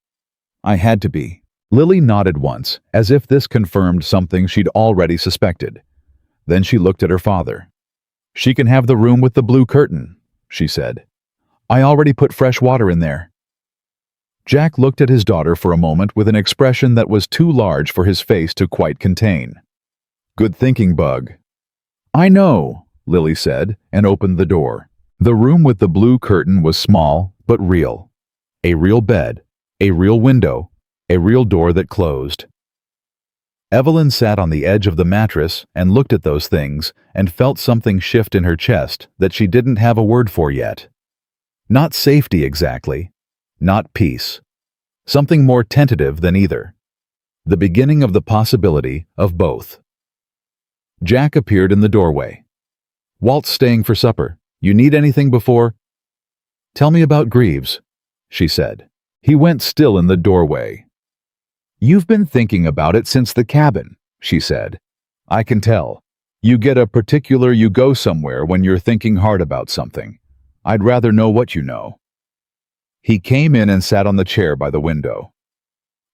"I had to be." Lily nodded once, as if this confirmed something she'd already suspected. Then she looked at her father. "She can have the room with the blue curtain," she said. "I already put fresh water in there." Jack looked at his daughter for a moment with an expression that was too large for his face to quite contain. "Good thinking, Bug." "I know," Lily said, and opened the door. The room with the blue curtain was small, but real. A real bed, a real window, a real door that closed. Evelyn sat on the edge of the mattress and looked at those things and felt something shift in her chest that she didn't have a word for yet. Not safety exactly, not peace. Something more tentative than either. The beginning of the possibility of both. Jack appeared in the doorway. "Walt's staying for supper. You need anything before?" "Tell me about Greaves," she said. He went still in the doorway. "You've been thinking about it since the cabin," she said. "I can tell. You go somewhere when you're thinking hard about something. I'd rather know what you know." He came in and sat on the chair by the window.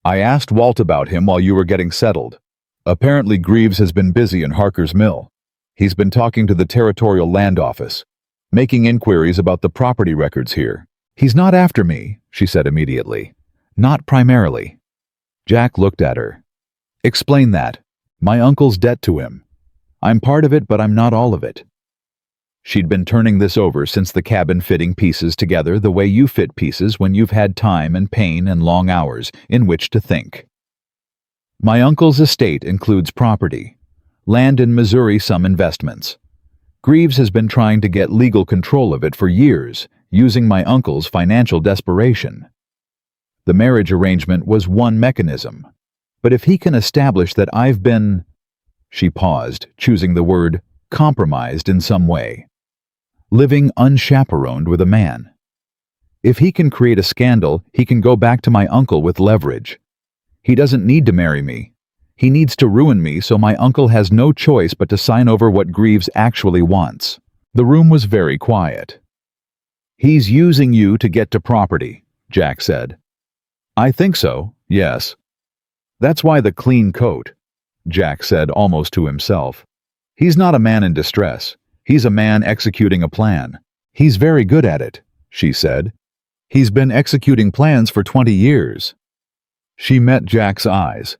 "I asked Walt about him while you were getting settled. Apparently Greaves has been busy in Harker's Mill. He's been talking to the Territorial Land Office, making inquiries about the property records here. He's not after me," she said immediately. "Not primarily." Jack looked at her. "Explain that. My uncle's debt to him. I'm part of it, but I'm not all of it." She'd been turning this over since the cabin, fitting pieces together the way you fit pieces when you've had time and pain and long hours in which to think. "My uncle's estate includes property, land in Missouri, some investments. Greaves has been trying to get legal control of it for years, using my uncle's financial desperation. The marriage arrangement was one mechanism, but if he can establish that I've been—" She paused, choosing the word compromised in some way. "Living unchaperoned with a man. If he can create a scandal, he can go back to my uncle with leverage. He doesn't need to marry me. He needs to ruin me, so my uncle has no choice but to sign over what Greaves actually wants." The room was very quiet. "He's using you to get to property," Jack said. "I think so, yes." "That's why the clean coat," Jack said almost to himself. "He's not a man in distress. He's a man executing a plan. He's very good at it," she said. "He's been executing plans for 20 years. She met Jack's eyes.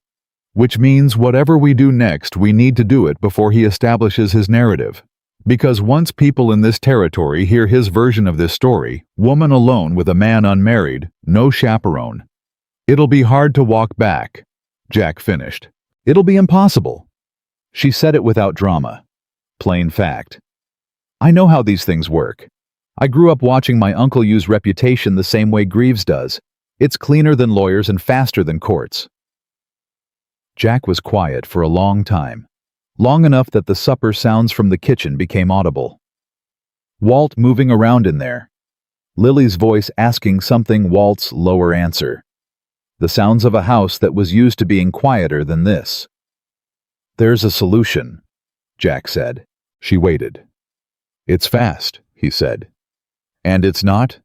"Which means whatever we do next, we need to do it before he establishes his narrative. Because once people in this territory hear his version of this story, woman alone with a man unmarried, no chaperone, it'll be hard to walk back," Jack finished. "It'll be impossible." She said it without drama. Plain fact. "I know how these things work. I grew up watching my uncle use reputation the same way Greaves does. It's cleaner than lawyers and faster than courts." Jack was quiet for a long time, long enough that the supper sounds from the kitchen became audible. Walt moving around in there. Lily's voice asking something, Walt's lower answer. The sounds of a house that was used to being quieter than this. "There's a solution," Jack said. She waited. "It's fast," he said. "And it's not?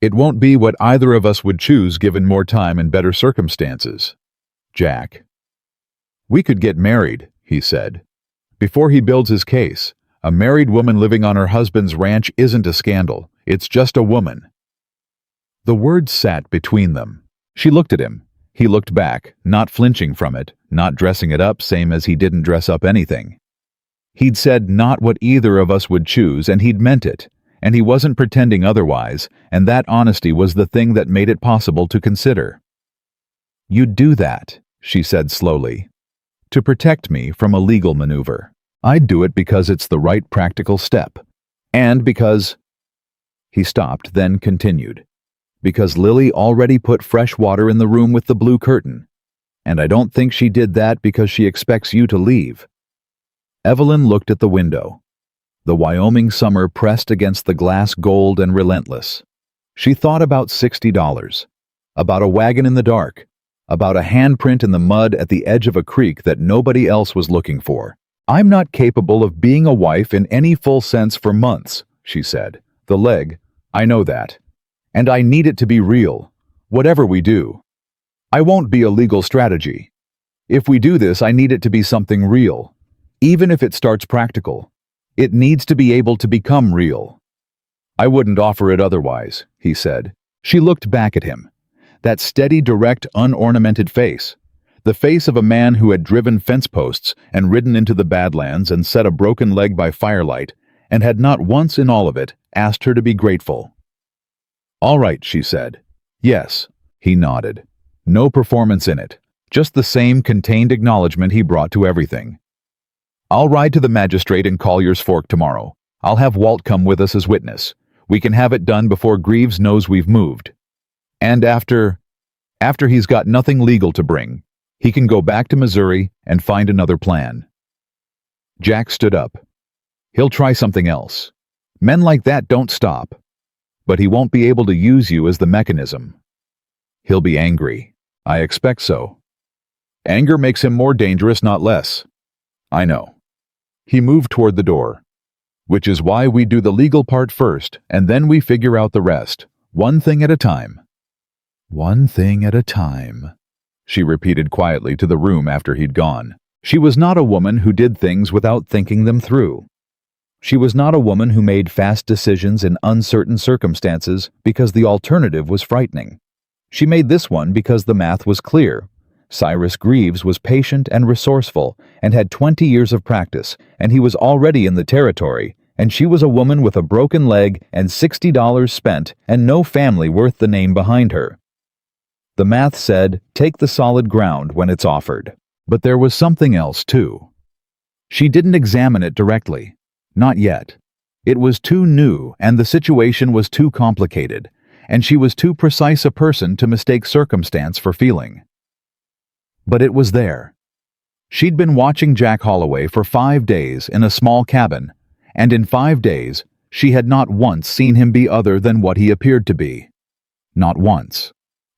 It won't be what either of us would choose given more time and better circumstances." Jack. "We could get married," he said. "Before he builds his case, a married woman living on her husband's ranch isn't a scandal. It's just a woman." The words sat between them. She looked at him. He looked back, not flinching from it, not dressing it up, same as he didn't dress up anything. He'd said not what either of us would choose, and he'd meant it, and he wasn't pretending otherwise, and that honesty was the thing that made it possible to consider. "You'd do that," she said slowly, "to protect me from a legal maneuver. I'd do it because it's the right practical step. And because—" He stopped, then continued. "Because Lily already put fresh water in the room with the blue curtain. And I don't think she did that because she expects you to leave." Evelyn looked at the window. The Wyoming summer pressed against the glass, gold and relentless. She thought about $60, about a wagon in the dark, about a handprint in the mud at the edge of a creek that nobody else was looking for. "I'm not capable of being a wife in any full sense for months," she said. "The leg, I know that. And I need it to be real, whatever we do. I won't be a legal strategy. If we do this, I need it to be something real. Even if it starts practical, it needs to be able to become real." "I wouldn't offer it otherwise," he said. She looked back at him. That steady, direct, unornamented face. The face of a man who had driven fence posts and ridden into the Badlands and set a broken leg by firelight, and had not once in all of it asked her to be grateful. "All right," she said. "Yes." He nodded. "No performance in it. just the same contained acknowledgement he brought to everything. "I'll ride to the magistrate in Collier's Fork tomorrow. I'll have Walt come with us as witness. We can have it done before Greaves knows we've moved. And after he's got nothing legal to bring, he can go back to Missouri and find another plan." Jack stood up. "He'll try something else. Men like that don't stop. But he won't be able to use you as the mechanism. He'll be angry. I expect so. Anger makes him more dangerous, not less. I know." He moved toward the door. "Which is why we do the legal part first, and then we figure out the rest, one thing at a time." "One thing at a time," she repeated quietly to the room after he'd gone. She was not a woman who did things without thinking them through. She was not a woman who made fast decisions in uncertain circumstances because the alternative was frightening. She made this one because the math was clear. Cyrus Greaves was patient and resourceful and had 20 years of practice, and he was already in the territory, and she was a woman with a broken leg and $60 spent and no family worth the name behind her. The math said, take the solid ground when it's offered. But there was something else, too. She didn't examine it directly. Not yet. It was too new, and the situation was too complicated, and she was too precise a person to mistake circumstance for feeling. But it was there. She'd been watching Jack Holloway for 5 days in a small cabin, and in 5 days, she had not once seen him be other than what he appeared to be. Not once.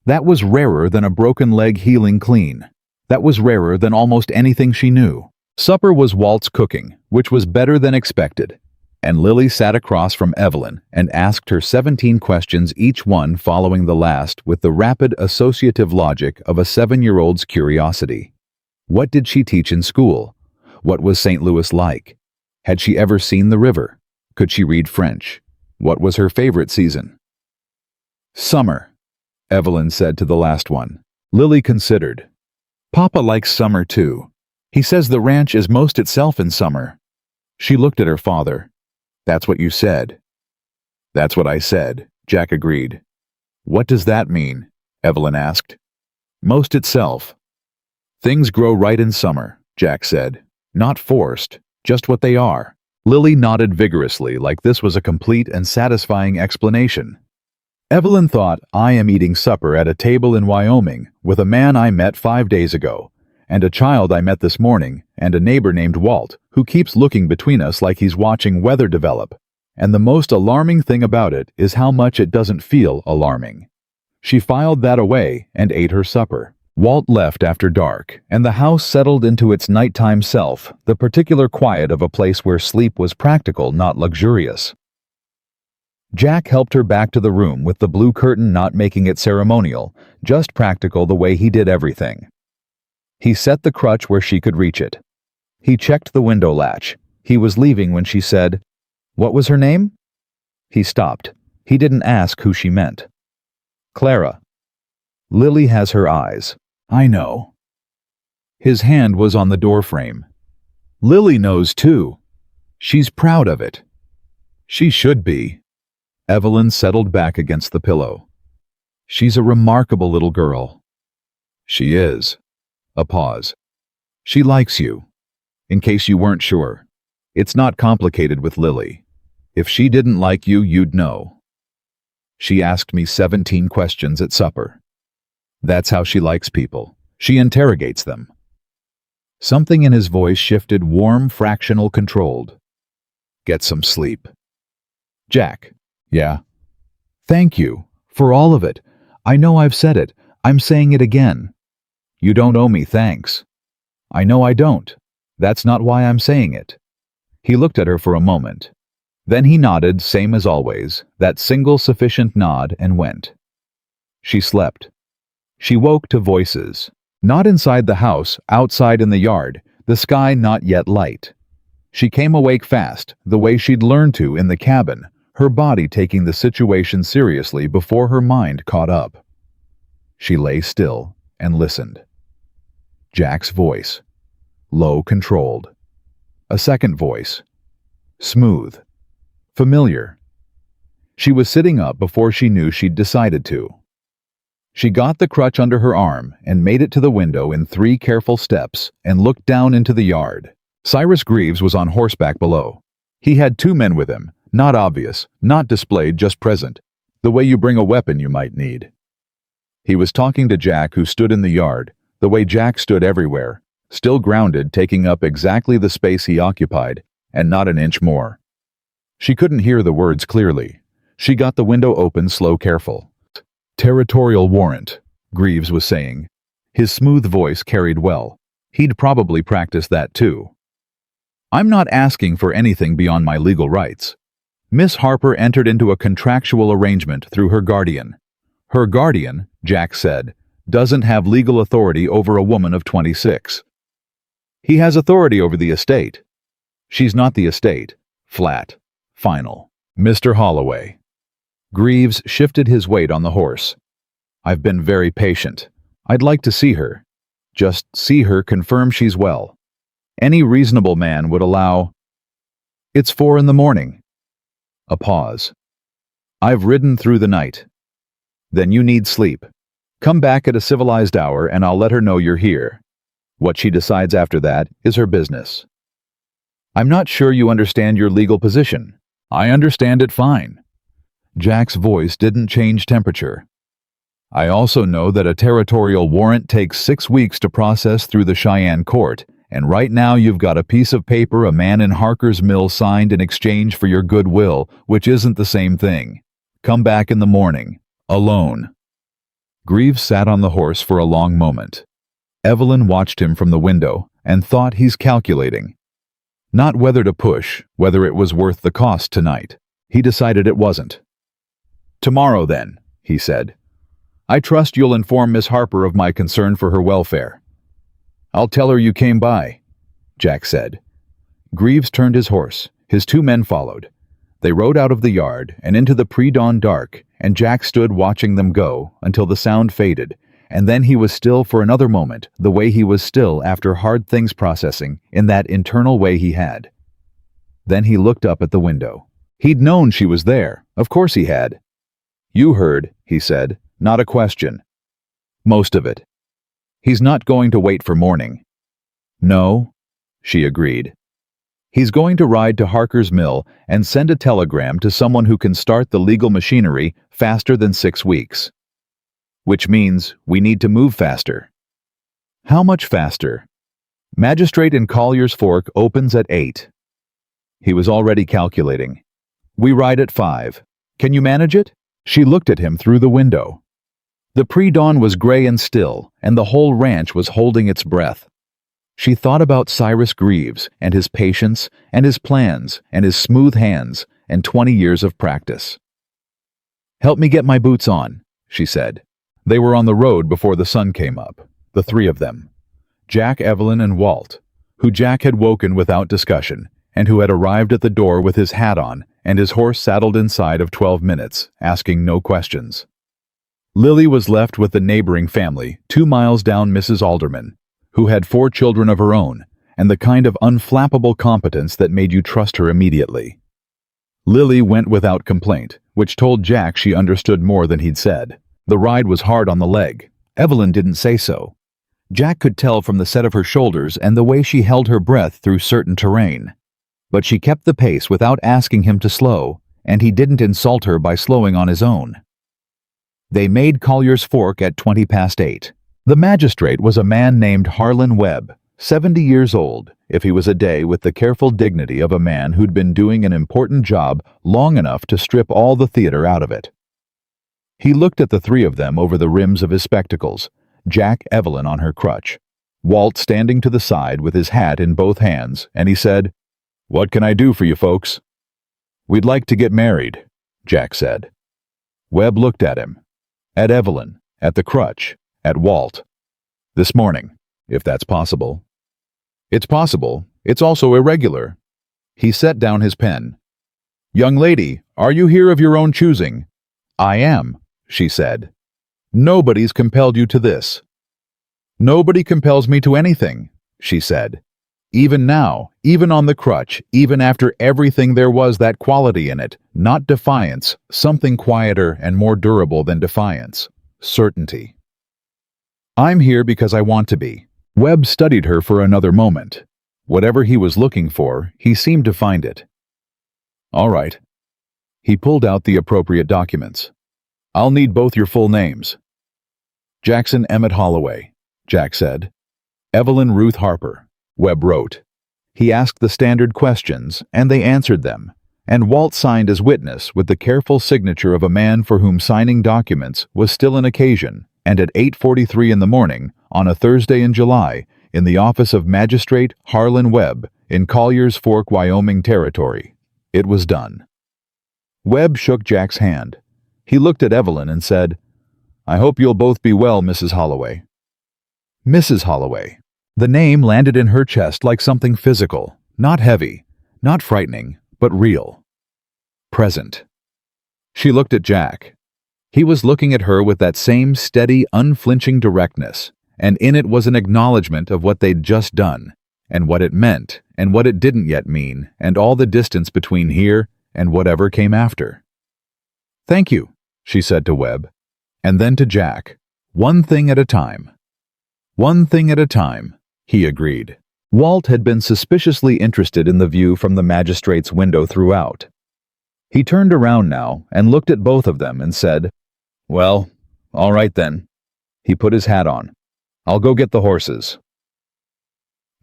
That was rarer than a broken leg healing clean. That was rarer than almost anything she knew. Supper was Walt's cooking, which was better than expected, and Lily sat across from Evelyn and asked her 17 questions, each one following the last with the rapid associative logic of a 7-year-old's curiosity. What did she teach in school? What was St. Louis like? Had she ever seen the river? Could she read French? What was her favorite season? Summer, Evelyn said to the last one. Lily considered. Papa likes summer too. He says the ranch is most itself in summer. She looked at her father. That's what you said. That's what I said, Jack agreed. What does that mean? Evelyn asked. Most itself. Things grow right in summer, Jack said. Not forced, just what they are. Lily nodded vigorously like this was a complete and satisfying explanation. Evelyn thought, I am eating supper at a table in Wyoming with a man I met 5 days ago, and a child I met this morning, and a neighbor named Walt, who keeps looking between us like he's watching weather develop. And the most alarming thing about it is how much it doesn't feel alarming. She filed that away and ate her supper. Walt left after dark, and the house settled into its nighttime self, the particular quiet of a place where sleep was practical, not luxurious. Jack helped her back to the room with the blue curtain, not making it ceremonial, just practical the way he did everything. He set the crutch where she could reach it. He checked the window latch. He was leaving when she said, What was her name? He stopped. He didn't ask who she meant. Clara. Lily has her eyes. I know. His hand was on the doorframe. Lily knows too. She's proud of it. She should be. Evelyn settled back against the pillow. She's a remarkable little girl. She is. A pause. She likes you. In case you weren't sure. It's not complicated with Lily. If she didn't like you, you'd know. She asked me 17 questions at supper. That's how she likes people. She interrogates them. Something in his voice shifted, warm, fractional, controlled. Get some sleep. Jack. Yeah. Thank you. For all of it. I know I've said it. I'm saying it again. You don't owe me thanks. I know I don't. That's not why I'm saying it. He looked at her for a moment. Then he nodded, same as always, that single sufficient nod, and went. She slept. She woke to voices. Not inside the house, outside in the yard, the sky not yet light. She came awake fast, the way she'd learned to in the cabin, her body taking the situation seriously before her mind caught up. She lay still and listened. Jack's voice. Low, controlled. A second voice. Smooth. Familiar. She was sitting up before she knew she'd decided to. She got the crutch under her arm and made it to the window in 3 careful steps and looked down into the yard. Cyrus Greaves was on horseback below. He had 2 men with him, not obvious, not displayed, just present, the way you bring a weapon you might need. He was talking to Jack, who stood in the yard, the way Jack stood everywhere, still grounded, taking up exactly the space he occupied, and not an inch more. She couldn't hear the words clearly. She got the window open, slow, careful. "Territorial warrant," Greaves was saying. His smooth voice carried well. He'd probably practiced that too. "I'm not asking for anything beyond my legal rights." Miss Harper entered into a contractual arrangement through her guardian. Her guardian, Jack said, doesn't have legal authority over a woman of 26. He has authority over the estate. She's not the estate. Flat. Final. "Mr. Holloway." Greaves shifted his weight on the horse. "I've been very patient. I'd like to see her. Just see her, confirm she's well. Any reasonable man would allow—" "It's 4 in the morning." A pause. "I've ridden through the night." "Then you need sleep. Come back at a civilized hour and I'll let her know you're here. What she decides after that is her business." "I'm not sure you understand your legal position." "I understand it fine." Jack's voice didn't change temperature. "I also know that a territorial warrant takes 6 weeks to process through the Cheyenne court, and right now you've got a piece of paper a man in Harker's Mill signed in exchange for your goodwill, which isn't the same thing. Come back in the morning. Alone." Greaves sat on the horse for a long moment. Evelyn watched him from the window and thought, he's calculating. Not whether to push, whether it was worth the cost tonight. He decided it wasn't. "Tomorrow, then," he said. "I trust you'll inform Miss Harper of my concern for her welfare." "I'll tell her you came by," Jack said. Greaves turned his horse. His 2 men followed. They rode out of the yard and into the pre-dawn dark, and Jack stood watching them go until the sound faded, and then he was still for another moment, the way he was still after hard things processing, in that internal way he had. Then he looked up at the window. He'd known she was there. Of course he had. "You heard," he said, "not a question." "Most of it." "He's not going to wait for morning." "No," she agreed. "He's going to ride to Harker's Mill and send a telegram to someone who can start the legal machinery faster than 6 weeks. Which means we need to move faster." "How much faster?" "Magistrate in Collier's Fork opens at 8. He was already calculating. "We ride at 5. Can you manage it?" She looked at him through the window. The pre-dawn was gray and still, and the whole ranch was holding its breath. She thought about Cyrus Greaves and his patience and his plans and his smooth hands and 20 years of practice. "Help me get my boots on," she said. They were on the road before the sun came up, the 3 of them. Jack, Evelyn, and Walt, who Jack had woken without discussion, and who had arrived at the door with his hat on and his horse saddled inside of 12 minutes, asking no questions. Lily was left with the neighboring family, 2 miles down, Mrs. Alderman, who had 4 children of her own, and the kind of unflappable competence that made you trust her immediately. Lily went without complaint, which told Jack she understood more than he'd said. The ride was hard on the leg. Evelyn didn't say so. Jack could tell from the set of her shoulders and the way she held her breath through certain terrain. But she kept the pace without asking him to slow, and he didn't insult her by slowing on his own. They made Collier's Fork at 20 past 8. The magistrate was a man named Harlan Webb, 70 years old, if he was a day, with the careful dignity of a man who'd been doing an important job long enough to strip all the theater out of it. He looked at the 3 of them over the rims of his spectacles, Jack, Evelyn on her crutch, Walt standing to the side with his hat in both hands, and he said, "What can I do for you folks?" "We'd like to get married," Jack said. Webb looked at him, at Evelyn, at the crutch, at Walt. "This morning, if that's possible." "It's possible. It's also irregular." He set down his pen. "Young lady, are you here of your own choosing?" "I am," she said. "Nobody's compelled you to this." "Nobody compels me to anything," she said. "Even now, even on the crutch, even after everything, there was that quality in it, not defiance, something quieter and more durable than defiance. certainty. I'm here because I want to be. Webb studied her for another moment. Whatever he was looking for, he seemed to find it. All right. He pulled out the appropriate documents. I'll need both your full names. Jackson Emmett Holloway, Jack said. Evelyn Ruth Harper, Webb wrote. He asked the standard questions, and they answered them, and Walt signed as witness with the careful signature of a man for whom signing documents was still an occasion, and at 8:43 in the morning, on a Thursday in July, in the office of Magistrate Harlan Webb in Collier's Fork, Wyoming Territory. It was done. Webb shook Jack's hand. He looked at Evelyn and said, I hope you'll both be well, Mrs. Holloway. Mrs. Holloway. The name landed in her chest like something physical, not heavy, not frightening, but real. Present. She looked at Jack. He was looking at her with that same steady, unflinching directness, and in it was an acknowledgement of what they'd just done, and what it meant, and what it didn't yet mean, and all the distance between here and whatever came after. Thank you, she said to Webb, and then to Jack. One thing at a time. One thing at a time, he agreed. Walt had been suspiciously interested in the view from the magistrate's window throughout. He turned around now and looked at both of them and said, Well, all right then. He put his hat on. I'll go get the horses.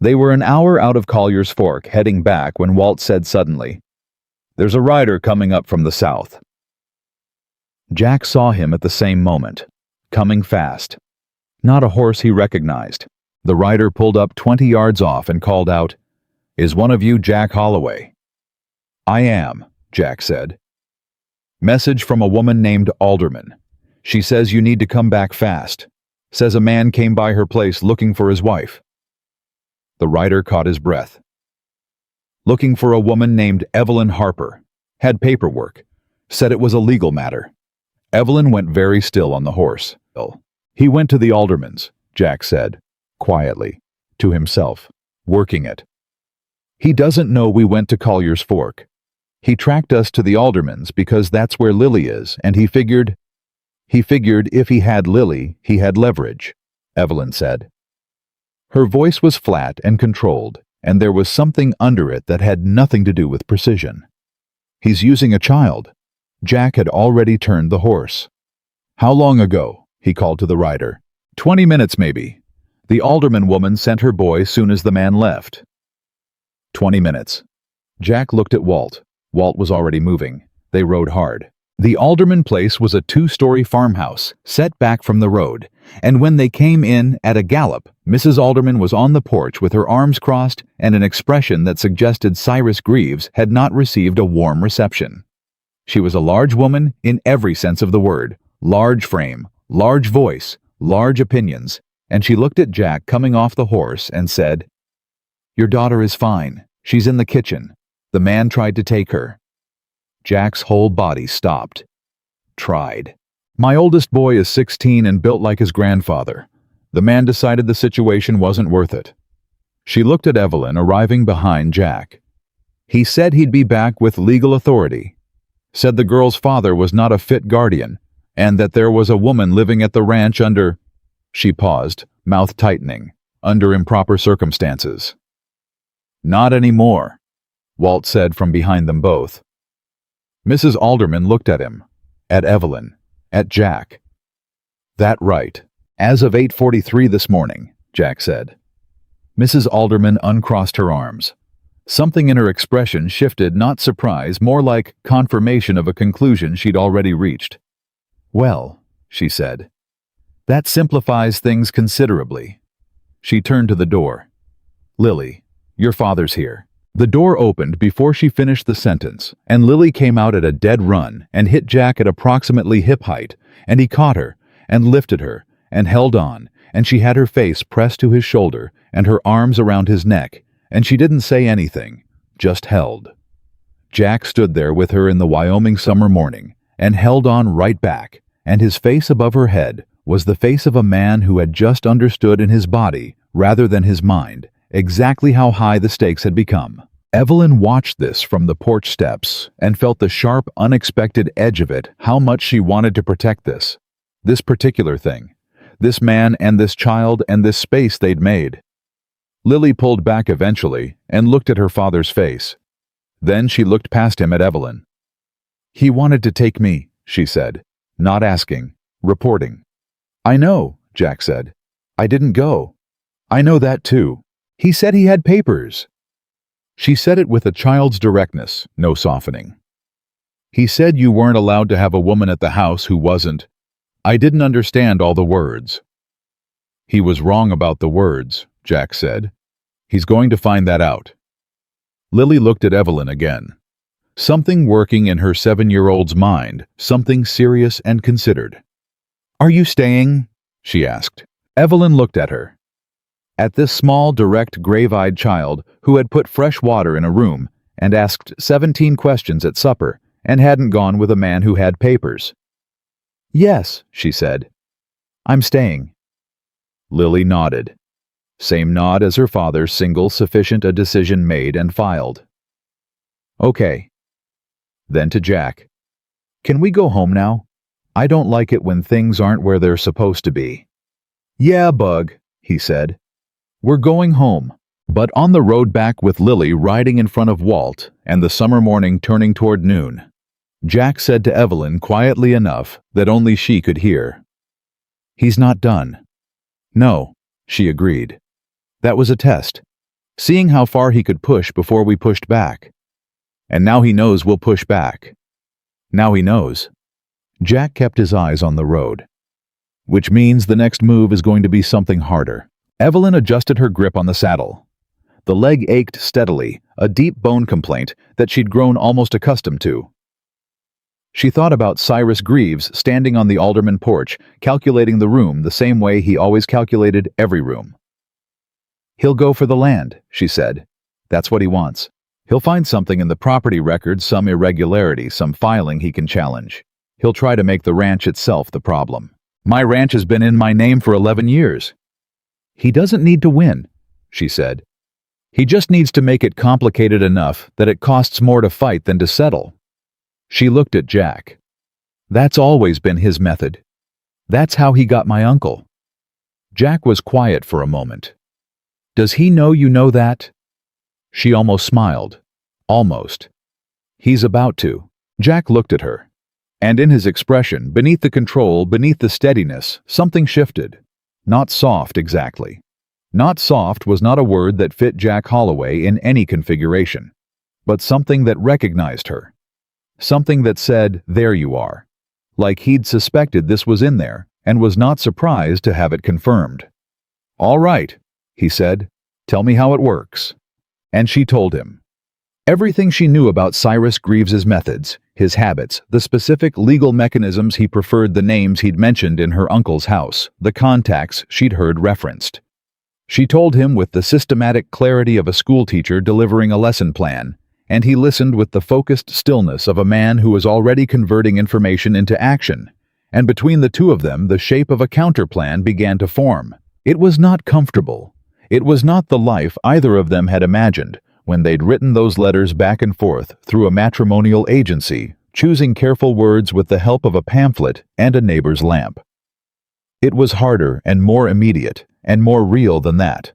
They were an hour out of Collier's Fork, heading back, when Walt said suddenly, There's a rider coming up from the south. Jack saw him at the same moment, coming fast. Not a horse he recognized. The rider pulled up 20 yards off and called out, Is one of you Jack Holloway? I am, Jack said. Message from a woman named Alderman. She says you need to come back fast. Says a man came by her place looking for his wife. The rider caught his breath. Looking for a woman named Evelyn Harper. Had paperwork. Said it was a legal matter. Evelyn went very still on the horse. He went to the Alderman's, Jack said, quietly, to himself, working it. He doesn't know we went to Collier's Fork. He tracked us to the Alderman's because that's where Lily is, and he figured if he had Lily, he had leverage, Evelyn said. Her voice was flat and controlled, and there was something under it that had nothing to do with precision. He's using a child. Jack had already turned the horse. How long ago? He called to the rider. 20 minutes, maybe. The Alderman woman sent her boy soon as the man left. 20 minutes. Jack looked at Walt. Walt was already moving. They rode hard. The Alderman place was a 2-story farmhouse, set back from the road, and when they came in at a gallop, Mrs. Alderman was on the porch with her arms crossed and an expression that suggested Cyrus Greaves had not received a warm reception. She was a large woman in every sense of the word, large frame, large voice, large opinions, and she looked at Jack coming off the horse and said, Your daughter is fine. She's in the kitchen. The man tried to take her. Jack's whole body stopped. Tried. My oldest boy is 16 and built like his grandfather. The man decided the situation wasn't worth it. She looked at Evelyn, arriving behind Jack. He said he'd be back with legal authority. Said the girl's father was not a fit guardian, and that there was a woman living at the ranch under... She paused, mouth tightening, under improper circumstances. Not anymore, Walt said from behind them both. Mrs. Alderman looked at him, at Evelyn, at Jack. That right. As of 8:43 this morning, Jack said. Mrs. Alderman uncrossed her arms. Something in her expression shifted, not surprise, more like confirmation of a conclusion she'd already reached. Well, she said, that simplifies things considerably. She turned to the door. Lily, your father's here. The door opened before she finished the sentence, and Lily came out at a dead run and hit Jack at approximately hip height, and he caught her, and lifted her, and held on, and she had her face pressed to his shoulder and her arms around his neck, and she didn't say anything, just held. Jack stood there with her in the Wyoming summer morning, and held on right back, and his face above her head was the face of a man who had just understood in his body, rather than his mind, exactly how high the stakes had become. Evelyn watched this from the porch steps and felt the sharp, unexpected edge of it, how much she wanted to protect this. This particular thing. This man and this child and this space they'd made. Lily pulled back eventually and looked at her father's face. Then she looked past him at Evelyn. "He wanted to take me," she said, not asking, reporting. "I know," Jack said. "I didn't go." "I know that too. He said he had papers." She said it with a child's directness, no softening. "He said you weren't allowed to have a woman at the house who wasn't." I didn't understand all the words. "He was wrong about the words," Jack said. "He's going to find that out." Lily looked at Evelyn again. Something working in her 7-year-old's mind, something serious and considered. "Are you staying?" she asked. Evelyn looked at her. At this small, direct, grave-eyed child who had put fresh water in a room and asked 17 questions at supper and hadn't gone with a man who had papers. "Yes," she said. "I'm staying." Lily nodded. Same nod as her father's single sufficient a decision made and filed. "Okay." Then to Jack. "Can we go home now? I don't like it when things aren't where they're supposed to be." "Yeah, Bug," he said. "We're going home." But on the road back with Lily riding in front of Walt and the summer morning turning toward noon, Jack said to Evelyn quietly enough that only she could hear, "He's not done." "No," she agreed. "That was a test, seeing how far he could push before we pushed back. And now he knows we'll push back. Now he knows." Jack kept his eyes on the road. "Which means the next move is going to be something harder." Evelyn adjusted her grip on the saddle. The leg ached steadily, a deep bone complaint that she'd grown almost accustomed to. She thought about Cyrus Greaves standing on the alderman porch, calculating the room the same way he always calculated every room. "He'll go for the land," she said. "That's what he wants. He'll find something in the property records, some irregularity, some filing he can challenge. He'll try to make the ranch itself the problem. My ranch has been in my name for 11 years. He doesn't need to win," she said. "He just needs to make it complicated enough that it costs more to fight than to settle." She looked at Jack. "That's always been his method. That's how he got my uncle." Jack was quiet for a moment. "Does he know you know that?" She almost smiled. Almost. "He's about to." Jack looked at her. And in his expression, beneath the control, beneath the steadiness, something shifted. Not soft, exactly. Not soft was not a word that fit Jack Holloway in any configuration, but something that recognized her. Something that said, "There you are." Like he'd suspected this was in there, and was not surprised to have it confirmed. "All right," he said. "Tell me how it works." And she told him. Everything she knew about Cyrus Greaves's methods, his habits, the specific legal mechanisms he preferred, the names he'd mentioned in her uncle's house, the contacts she'd heard referenced. She told him with the systematic clarity of a schoolteacher delivering a lesson plan, and he listened with the focused stillness of a man who was already converting information into action, and between the two of them the shape of a counterplan began to form. It was not comfortable. It was not the life either of them had imagined when they'd written those letters back and forth through a matrimonial agency, choosing careful words with the help of a pamphlet and a neighbor's lamp. It was harder and more immediate and more real than that.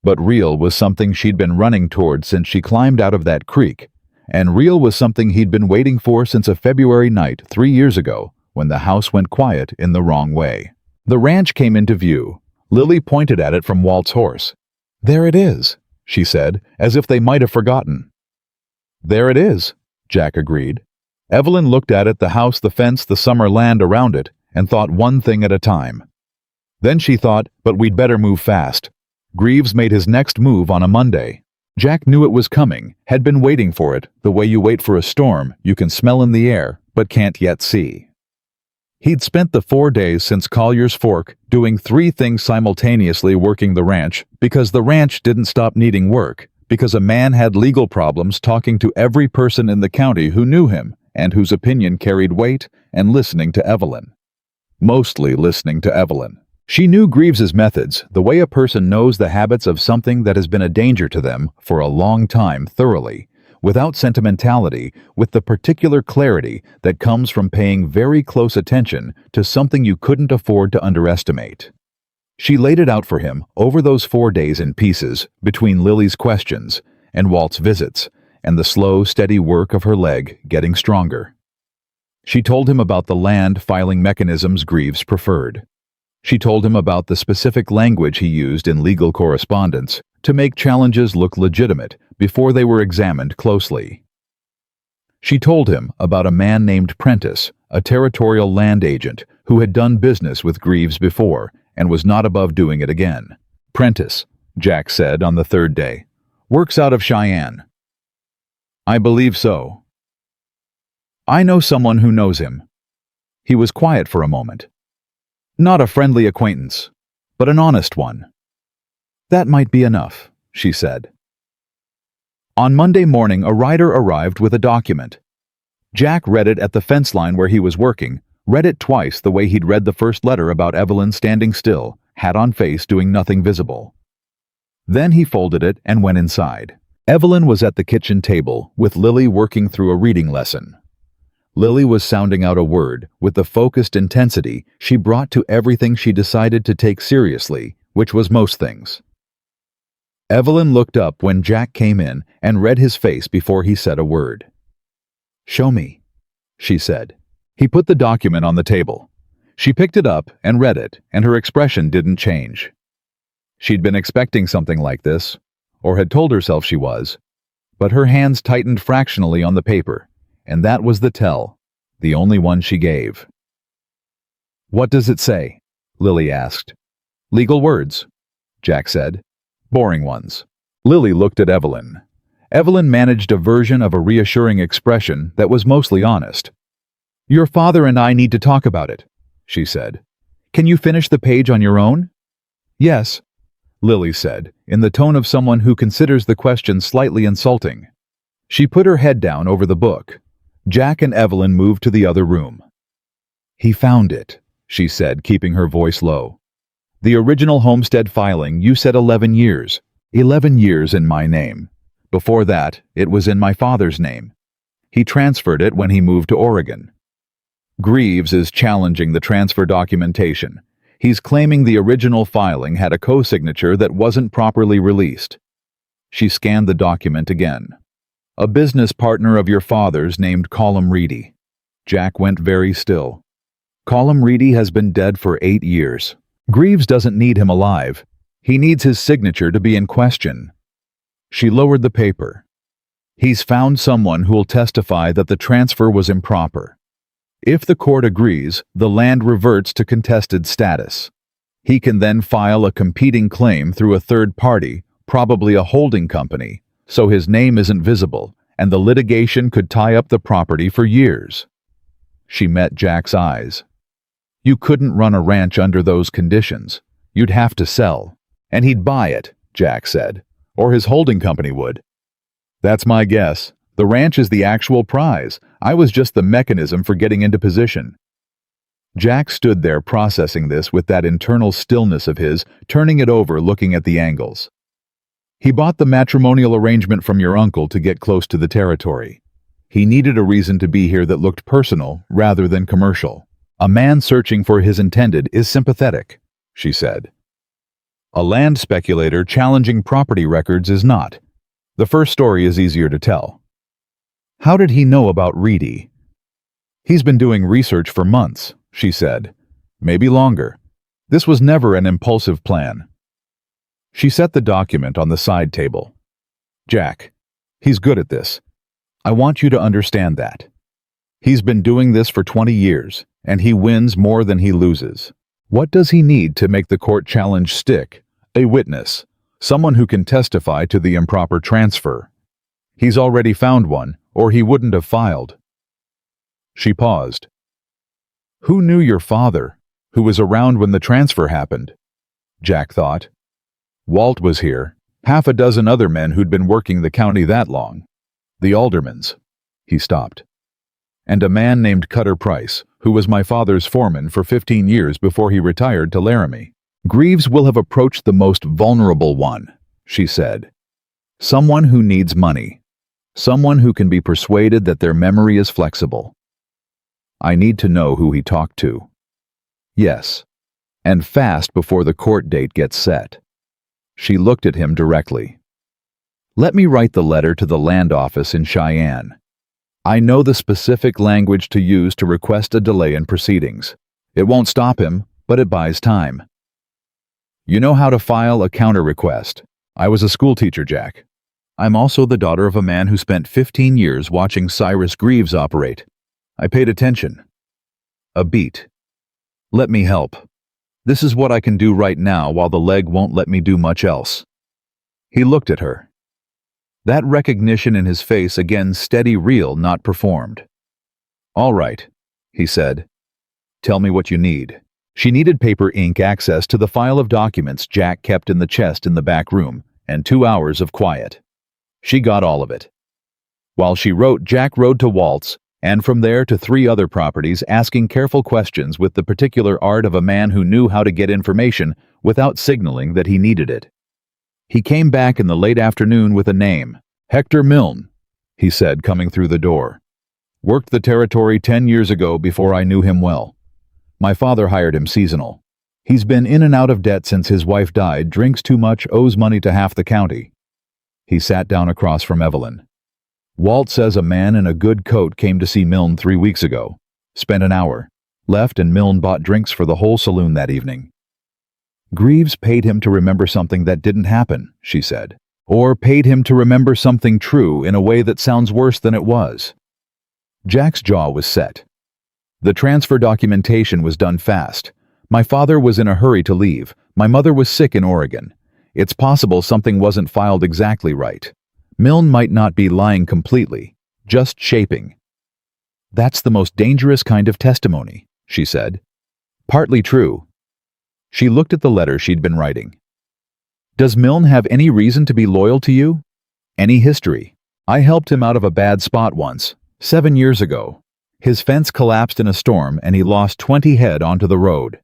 But real was something she'd been running toward since she climbed out of that creek, and real was something he'd been waiting for since a February night 3 years ago when the house went quiet in the wrong way. The ranch came into view. Lily pointed at it from Walt's horse. "There it is," she said, as if they might have forgotten. "There it is," Jack agreed. Evelyn looked at it, the house, the fence, the summer land around it, and thought one thing at a time. Then she thought, but we'd better move fast. Greaves made his next move on a Monday. Jack knew it was coming, had been waiting for it, the way you wait for a storm you can smell in the air, but can't yet see. He'd spent the 4 days since Collier's Fork doing 3 things simultaneously, working the ranch, because the ranch didn't stop needing work, because a man had legal problems, talking to every person in the county who knew him and whose opinion carried weight, and listening to Evelyn. Mostly listening to Evelyn. She knew Greaves's methods, the way a person knows the habits of something that has been a danger to them for a long time thoroughly, without sentimentality, with the particular clarity that comes from paying very close attention to something you couldn't afford to underestimate. She laid it out for him over those 4 days in pieces, between Lily's questions and Walt's visits, and the slow, steady work of her leg getting stronger. She told him about the land filing mechanisms Greaves preferred. She told him about the specific language he used in legal correspondence to make challenges look legitimate before they were examined closely. She told him about a man named Prentice, a territorial land agent who had done business with Greaves before and was not above doing it again. "Prentice," Jack said on the 3rd day, "works out of Cheyenne." "I believe so." "I know someone who knows him." He was quiet for a moment. "Not a friendly acquaintance, but an honest one." "That might be enough," she said. On Monday morning, a rider arrived with a document. Jack read it at the fence line where he was working, read it twice the way he'd read the first letter about Evelyn standing still, hat on face, doing nothing visible. Then he folded it and went inside. Evelyn was at the kitchen table, with Lily working through a reading lesson. Lily was sounding out a word with the focused intensity she brought to everything she decided to take seriously, which was most things. Evelyn looked up when Jack came in and read his face before he said a word. "Show me," she said. He put the document on the table. She picked it up and read it, and her expression didn't change. She'd been expecting something like this, or had told herself she was, but her hands tightened fractionally on the paper, and that was the tell, the only one she gave. "What does it say?" Lily asked. "Legal words," Jack said. "Boring ones." Lily looked at Evelyn. Evelyn managed a version of a reassuring expression that was mostly honest. "Your father and I need to talk about it," she said. "Can you finish the page on your own?" "Yes," Lily said, in the tone of someone who considers the question slightly insulting. She put her head down over the book. Jack and Evelyn moved to the other room. "He found it," she said, keeping her voice low. "The original homestead filing, you said 11 years. 11 years in my name. Before that, it was in my father's name. He transferred it when he moved to Oregon. Greaves is challenging the transfer documentation. He's claiming the original filing had a co-signature that wasn't properly released." She scanned the document again. "A business partner of your father's named Colum Reedy." Jack went very still. "Colum Reedy has been dead for 8 years. Greaves doesn't need him alive. He needs his signature to be in question." She lowered the paper. "He's found someone who'll testify that the transfer was improper. If the court agrees, the land reverts to contested status. He can then file a competing claim through a third party, probably a holding company, so his name isn't visible, and the litigation could tie up the property for years." She met Jack's eyes. "You couldn't run a ranch under those conditions. You'd have to sell. And he'd buy it," Jack said. "Or his holding company would." "That's my guess. The ranch is the actual prize. I was just the mechanism for getting into position." Jack stood there processing this with that internal stillness of his, turning it over, looking at the angles. "He bought the matrimonial arrangement from your uncle to get close to the territory. He needed a reason to be here that looked personal rather than commercial. A man searching for his intended is sympathetic," she said. "A land speculator challenging property records is not. The first story is easier to tell." "How did he know about Reedy?" "He's been doing research for months," she said. "Maybe longer. This was never an impulsive plan." She set the document on the side table. "Jack, he's good at this. I want you to understand that. He's been doing this for 20 years, and he wins more than he loses. What does he need to make the court challenge stick? A witness, someone who can testify to the improper transfer. He's already found one, or he wouldn't have filed." She paused. "Who knew your father, who was around when the transfer happened?" Jack thought. Walt was here, 6 other men who'd been working the county that long. The aldermans. He stopped. "And a man named Cutter Price, who was my father's foreman for 15 years before he retired to Laramie. Greaves will have approached the most vulnerable one," she said. "Someone who needs money. Someone who can be persuaded that their memory is flexible. I need to know who he talked to. Yes, and fast before the court date gets set. She looked at him directly. Let me write the letter to the land office in Cheyenne. I know the specific language to use to request a delay in proceedings. It won't stop him, but it buys time. You know how to file a counter request. I was a schoolteacher, Jack. I'm also the daughter of a man who spent 15 years watching Cyrus Greaves operate. I paid attention. A beat. Let me help. This is what I can do right now while the leg won't let me do much else. He looked at her. That recognition in his face again steady real, not performed. All right, he said. Tell me what you need. She needed paper ink access to the file of documents Jack kept in the chest in the back room, and 2 hours of quiet. She got all of it. While she wrote, Jack rode to Walt's, and from there to 3 other properties, asking careful questions with the particular art of a man who knew how to get information without signaling that he needed it. He came back in the late afternoon with a name. Hector Milne, he said, coming through the door. Worked the territory 10 years ago before I knew him well. My father hired him seasonal. He's been in and out of debt since his wife died, drinks too much, owes money to half the county. He sat down across from Evelyn. Walt says a man in a good coat came to see Milne 3 weeks ago. Spent an hour. Left and Milne bought drinks for the whole saloon that evening. Greaves paid him to remember something that didn't happen, she said. Or paid him to remember something true in a way that sounds worse than it was. Jack's jaw was set. The transfer documentation was done fast. My father was in a hurry to leave. My mother was sick in Oregon. It's possible something wasn't filed exactly right. Milne might not be lying completely, just shaping. That's the most dangerous kind of testimony, she said. Partly true. She looked at the letter she'd been writing. Does Milne have any reason to be loyal to you? Any history? I helped him out of a bad spot once, 7 years ago. His fence collapsed in a storm and he lost 20 head onto the road.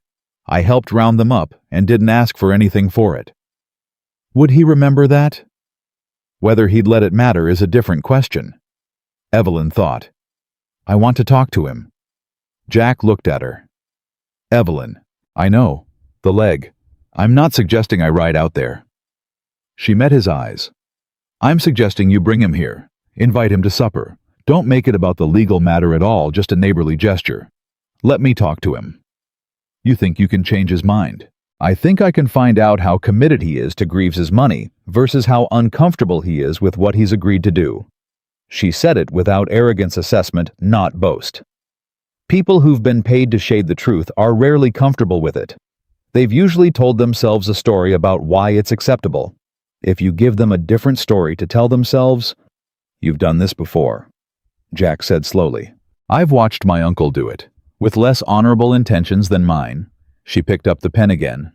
I helped round them up and didn't ask for anything for it. Would he remember that? Whether he'd let it matter is a different question. Evelyn thought. I want to talk to him. Jack looked at her. Evelyn, I know. The leg. I'm not suggesting I ride out there. She met his eyes. I'm suggesting you bring him here. Invite him to supper. Don't make it about the legal matter at all, just a neighborly gesture. Let me talk to him. You think you can change his mind? I think I can find out how committed he is to Greaves's money versus how uncomfortable he is with what he's agreed to do. She said it without arrogance assessment, not boast. People who've been paid to shade the truth are rarely comfortable with it. They've usually told themselves a story about why it's acceptable. If you give them a different story to tell themselves, you've done this before, Jack said slowly. I've watched my uncle do it, with less honorable intentions than mine. She picked up the pen again.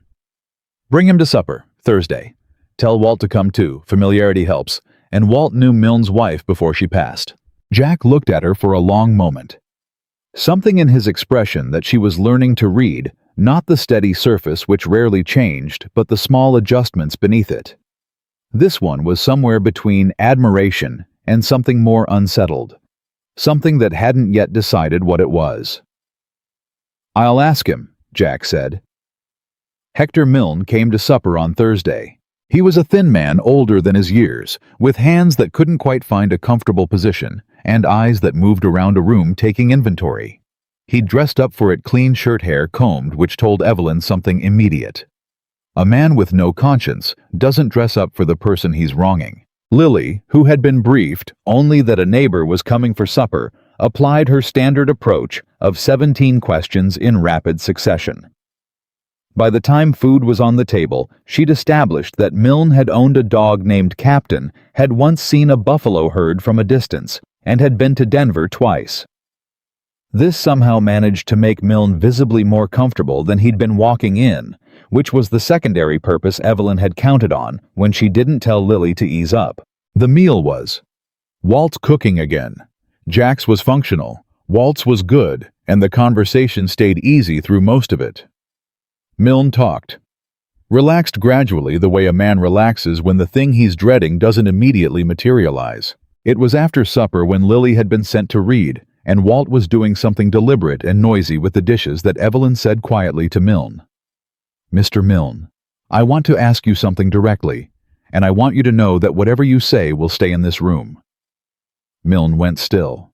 Bring him to supper, Thursday. Tell Walt to come too, familiarity helps, and Walt knew Milne's wife before she passed. Jack looked at her for a long moment. Something in his expression that she was learning to read, not the steady surface which rarely changed, but the small adjustments beneath it. This one was somewhere between admiration and something more unsettled, something that hadn't yet decided what it was. I'll ask him, Jack said. Hector Milne came to supper on Thursday. He was a thin man older than his years, with hands that couldn't quite find a comfortable position, and eyes that moved around a room taking inventory. He'd dressed up for it, clean shirt hair combed, which told Evelyn something immediate. A man with no conscience doesn't dress up for the person he's wronging. Lily, who had been briefed only that a neighbor was coming for supper, applied her standard approach of 17 questions in rapid succession. By the time food was on the table, she'd established that Milne had owned a dog named Captain, had once seen a buffalo herd from a distance, and had been to Denver twice. This somehow managed to make Milne visibly more comfortable than he'd been walking in, which was the secondary purpose Evelyn had counted on when she didn't tell Lily to ease up. The meal was Walt's cooking again. Jack's was functional, Walt's was good, and the conversation stayed easy through most of it. Milne talked. Relaxed gradually the way a man relaxes when the thing he's dreading doesn't immediately materialize. It was after supper when Lily had been sent to read, and Walt was doing something deliberate and noisy with the dishes that Evelyn said quietly to Milne. "Mr. Milne, I want to ask you something directly, and I want you to know that whatever you say will stay in this room." Milne went still.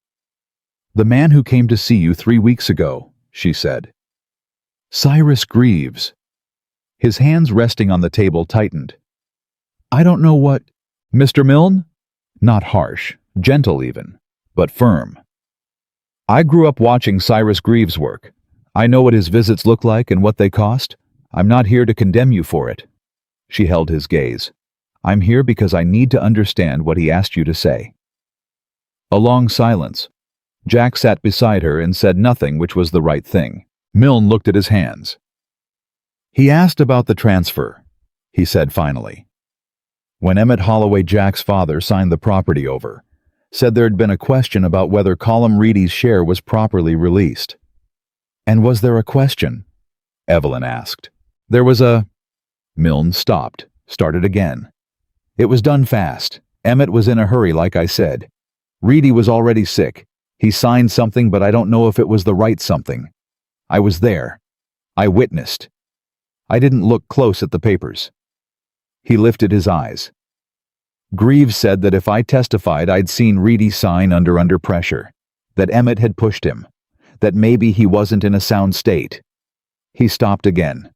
"The man who came to see you 3 weeks ago," she said. "Cyrus Greaves." His hands resting on the table tightened. "I don't know what—" "Mr. Milne?" Not harsh, gentle even, but firm. "I grew up watching Cyrus Greaves work. I know what his visits look like and what they cost. I'm not here to condemn you for it." She held his gaze. "I'm here because I need to understand what he asked you to say." A long silence. Jack sat beside her and said nothing, which was the right thing. Milne looked at his hands. "He asked about the transfer," he said finally. "When Emmett Holloway, Jack's father, signed the property over, said there had been a question about whether Colum Reedy's share was properly released." "And was there a question?" Evelyn asked. "There was a—" Milne stopped, started again. "It was done fast. Emmett was in a hurry, like I said. Reedy was already sick. He signed something, but I don't know if it was the right something. I was there. I witnessed. I didn't look close at the papers." He lifted his eyes. "Greaves said that if I testified I'd seen Reedy sign under pressure, that Emmett had pushed him, that maybe he wasn't in a sound state." He stopped again.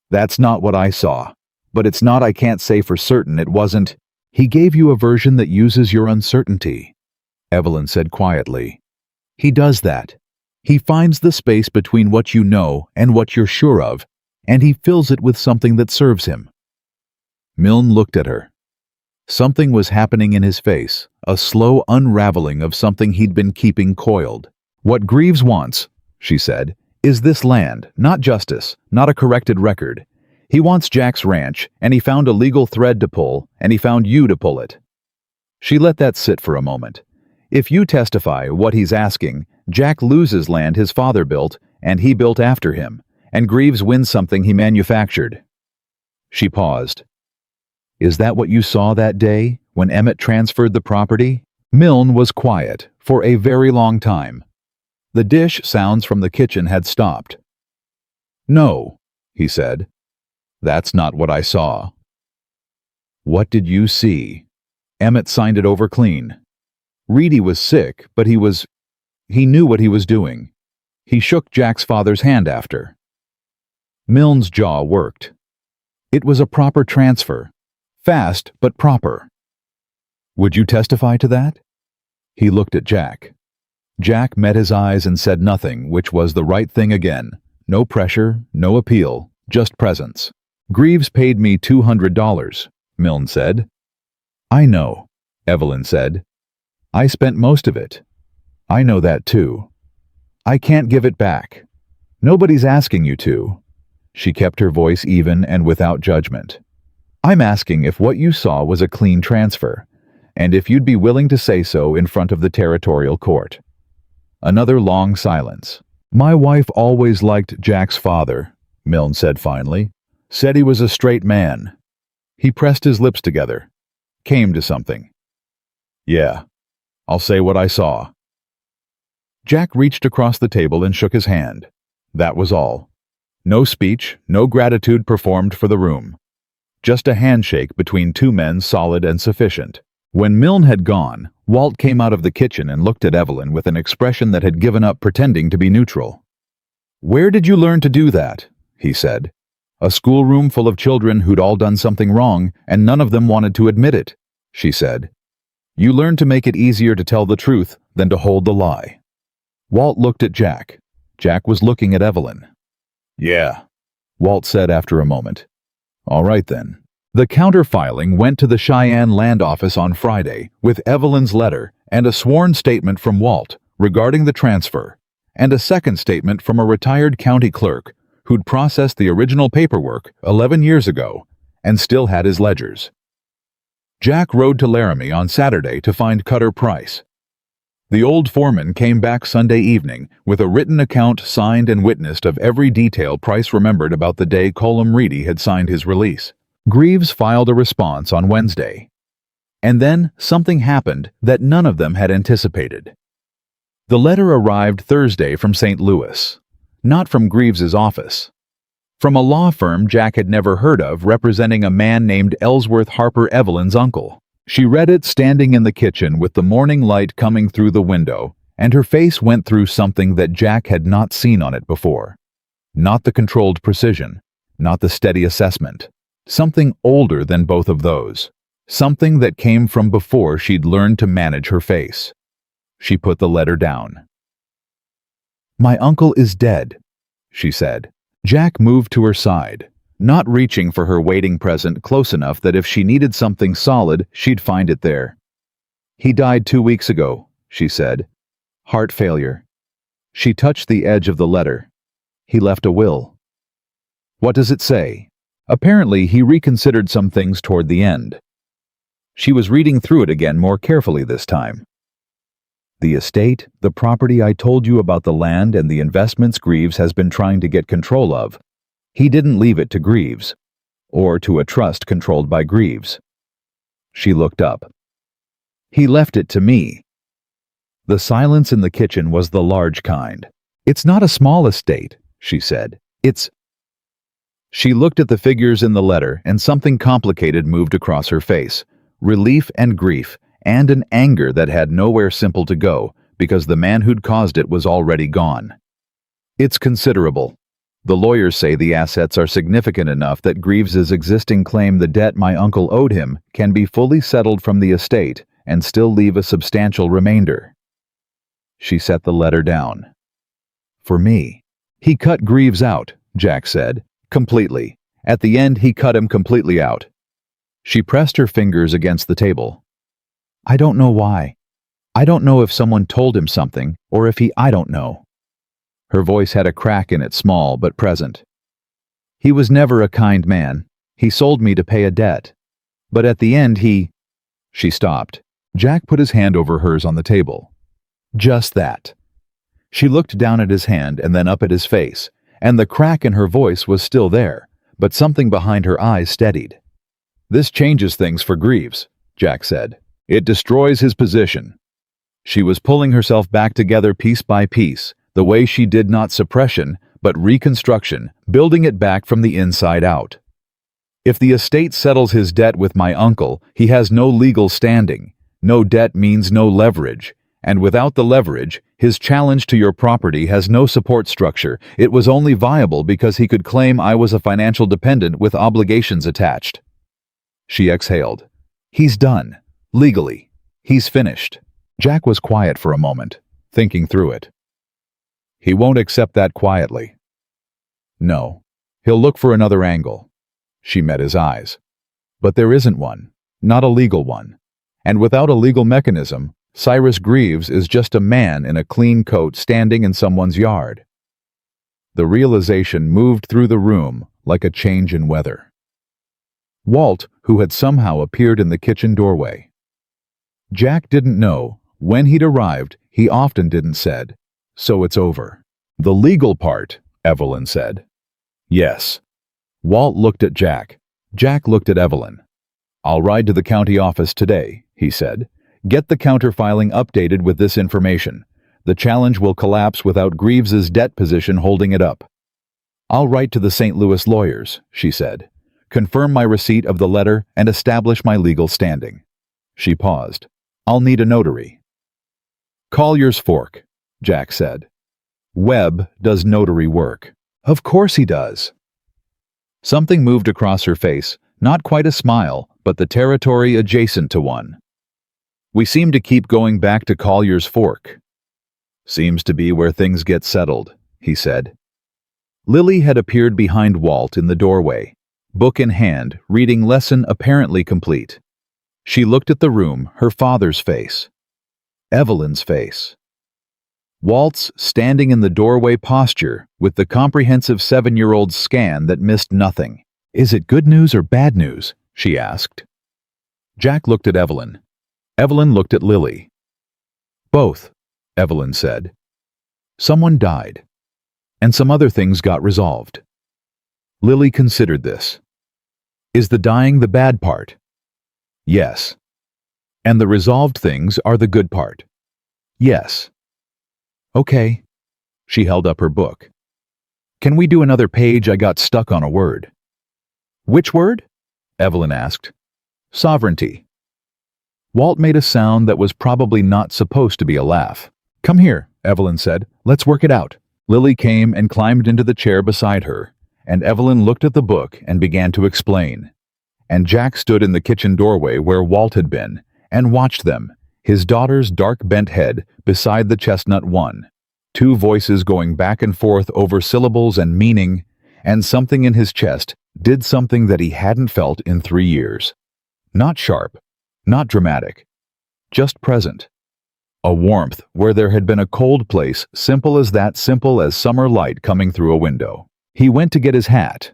"That's not what I saw, but it's not I can't say for certain it wasn't—" "He gave you a version that uses your uncertainty," Evelyn said quietly. "He does that. He finds the space between what you know and what you're sure of, and he fills it with something that serves him." Milne looked at her. Something was happening in his face, a slow unraveling of something he'd been keeping coiled. "What Greaves wants," she said, "is this land, not justice, not a corrected record. He wants Jack's ranch, and he found a legal thread to pull, and he found you to pull it." She let that sit for a moment. "If you testify what he's asking, Jack loses land his father built, and he built after him, and Greaves wins something he manufactured." She paused. "Is that what you saw that day, when Emmett transferred the property?" Milne was quiet for a very long time. The dish sounds from the kitchen had stopped. "No," he said. "That's not what I saw." "What did you see?" "Emmett signed it over clean. Reedy was sick, but he knew what he was doing. He shook Jack's father's hand after." Milne's jaw worked. "It was a proper transfer. Fast, but proper." "Would you testify to that?" He looked at Jack. Jack met his eyes and said nothing, which was the right thing again. No pressure, no appeal, just presence. "Greaves paid me $200, Milne said. "I know," Evelyn said. "I spent most of it. I know that too. I can't give it back. Nobody's asking you to." She kept her voice even and without judgment. "I'm asking if what you saw was a clean transfer, and if you'd be willing to say so in front of the territorial court." Another long silence. "My wife always liked Jack's father," Milne said finally. "Said he was a straight man." He pressed his lips together. Came to something. "Yeah, I'll say what I saw." Jack reached across the table and shook his hand. That was all. No speech, no gratitude performed for the room. Just a handshake between two men solid and sufficient. When Milne had gone, Walt came out of the kitchen and looked at Evelyn with an expression that had given up pretending to be neutral. "Where did you learn to do that?" he said. "A schoolroom full of children who'd all done something wrong, and none of them wanted to admit it," she said. "You learned to make it easier to tell the truth than to hold the lie." Walt looked at Jack. Jack was looking at Evelyn. "Yeah," Walt said after a moment. "All right then." The counterfiling went to the Cheyenne Land Office on Friday with Evelyn's letter and a sworn statement from Walt regarding the transfer, and a second statement from a retired county clerk who'd processed the original paperwork 11 years ago and still had his ledgers. Jack rode to Laramie on Saturday to find Cutter Price. The old foreman came back Sunday evening with a written account signed and witnessed of every detail Price remembered about the day Colum Reedy had signed his release. Greaves filed a response on Wednesday. And then something happened that none of them had anticipated. The letter arrived Thursday from St. Louis, not from Greaves's office. From a law firm Jack had never heard of representing a man named Ellsworth Harper, Evelyn's uncle. She read it standing in the kitchen with the morning light coming through the window, and her face went through something that Jack had not seen on it before. Not the controlled precision, not the steady assessment. Something older than both of those. Something that came from before she'd learned to manage her face. She put the letter down. "My uncle is dead," she said. Jack moved to her side, not reaching for her waiting present close enough that if she needed something solid, she'd find it there. "He died 2 weeks ago," she said. "Heart failure." She touched the edge of the letter. "He left a will." "What does it say?" Apparently, he reconsidered some things toward the end. She was reading through it again more carefully this time. "The estate, the property I told you about, the land and the investments Greaves has been trying to get control of. He didn't leave it to Greaves, or to a trust controlled by Greaves." She looked up. "He left it to me." The silence in the kitchen was the large kind. "It's not a small estate," she said. "It's—" She looked at the figures in the letter, and something complicated moved across her face. Relief and grief, and an anger that had nowhere simple to go, because the man who'd caused it was already gone. "It's considerable. The lawyers say the assets are significant enough that Greaves's existing claim, the debt my uncle owed him, can be fully settled from the estate and still leave a substantial remainder." She set the letter down. "For me." "He cut Greaves out," Jack said. "Completely. At the end, he cut him completely out." She pressed her fingers against the table. "I don't know why. I don't know if someone told him something, or if I don't know." Her voice had a crack in it, small but present. "He was never a kind man. He sold me to pay a debt. But at the end he—" She stopped. Jack put his hand over hers on the table. "Just that." She looked down at his hand and then up at his face, and the crack in her voice was still there, but something behind her eyes steadied. "This changes things for Greaves," Jack said. "It destroys his position." She was pulling herself back together piece by piece, the way she did not suppression, but reconstruction, building it back from the inside out. "If the estate settles his debt with my uncle, he has no legal standing. No debt means no leverage. And without the leverage, his challenge to your property has no support structure. It was only viable because he could claim I was a financial dependent with obligations attached." She exhaled. "He's done. Legally. He's finished." Jack was quiet for a moment, thinking through it. "He won't accept that quietly." "No. He'll look for another angle." She met his eyes. "But there isn't one. Not a legal one. And without a legal mechanism, Cyrus Greaves is just a man in a clean coat standing in someone's yard." The realization moved through the room like a change in weather. Walt, who had somehow appeared in the kitchen doorway. Jack didn't know. When he'd arrived, he often didn't said, "So it's over." "The legal part," Evelyn said. "Yes." Walt looked at Jack. Jack looked at Evelyn. "I'll ride to the county office today," he said. "Get the counterfiling updated with this information. The challenge will collapse without Greaves's debt position holding it up." "I'll write to the St. Louis lawyers," she said. "Confirm my receipt of the letter and establish my legal standing." She paused. "I'll need a notary." "Collier's Fork," Jack said. "Webb does notary work." "Of course he does." Something moved across her face, not quite a smile, but the territory adjacent to one. "We seem to keep going back to Collier's Fork." "Seems to be where things get settled," he said. Lily had appeared behind Walt in the doorway, book in hand, reading lesson apparently complete. She looked at the room, her father's face. Evelyn's face. Walt's standing in the doorway posture with the comprehensive 7-year-old's scan that missed nothing. "Is it good news or bad news?" she asked. Jack looked at Evelyn. Evelyn looked at Lily. "Both," Evelyn said. "Someone died. And some other things got resolved." Lily considered this. "Is the dying the bad part?" "Yes." And the resolved things are the good part. Yes. Okay. She held up her book. Can we do another page? I got stuck on a word. Which word? Evelyn asked. Sovereignty. Walt made a sound that was probably not supposed to be a laugh. Come here, Evelyn said. Let's work it out. Lily came and climbed into the chair beside her, and Evelyn looked at the book and began to explain. And Jack stood in the kitchen doorway where Walt had been and watched them, his daughter's dark bent head beside the chestnut one, two voices going back and forth over syllables and meaning, and something in his chest did something that he hadn't felt in 3 years. Not sharp, not dramatic, just present. A warmth where there had been a cold place, simple as that, simple as summer light coming through a window. He went to get his hat.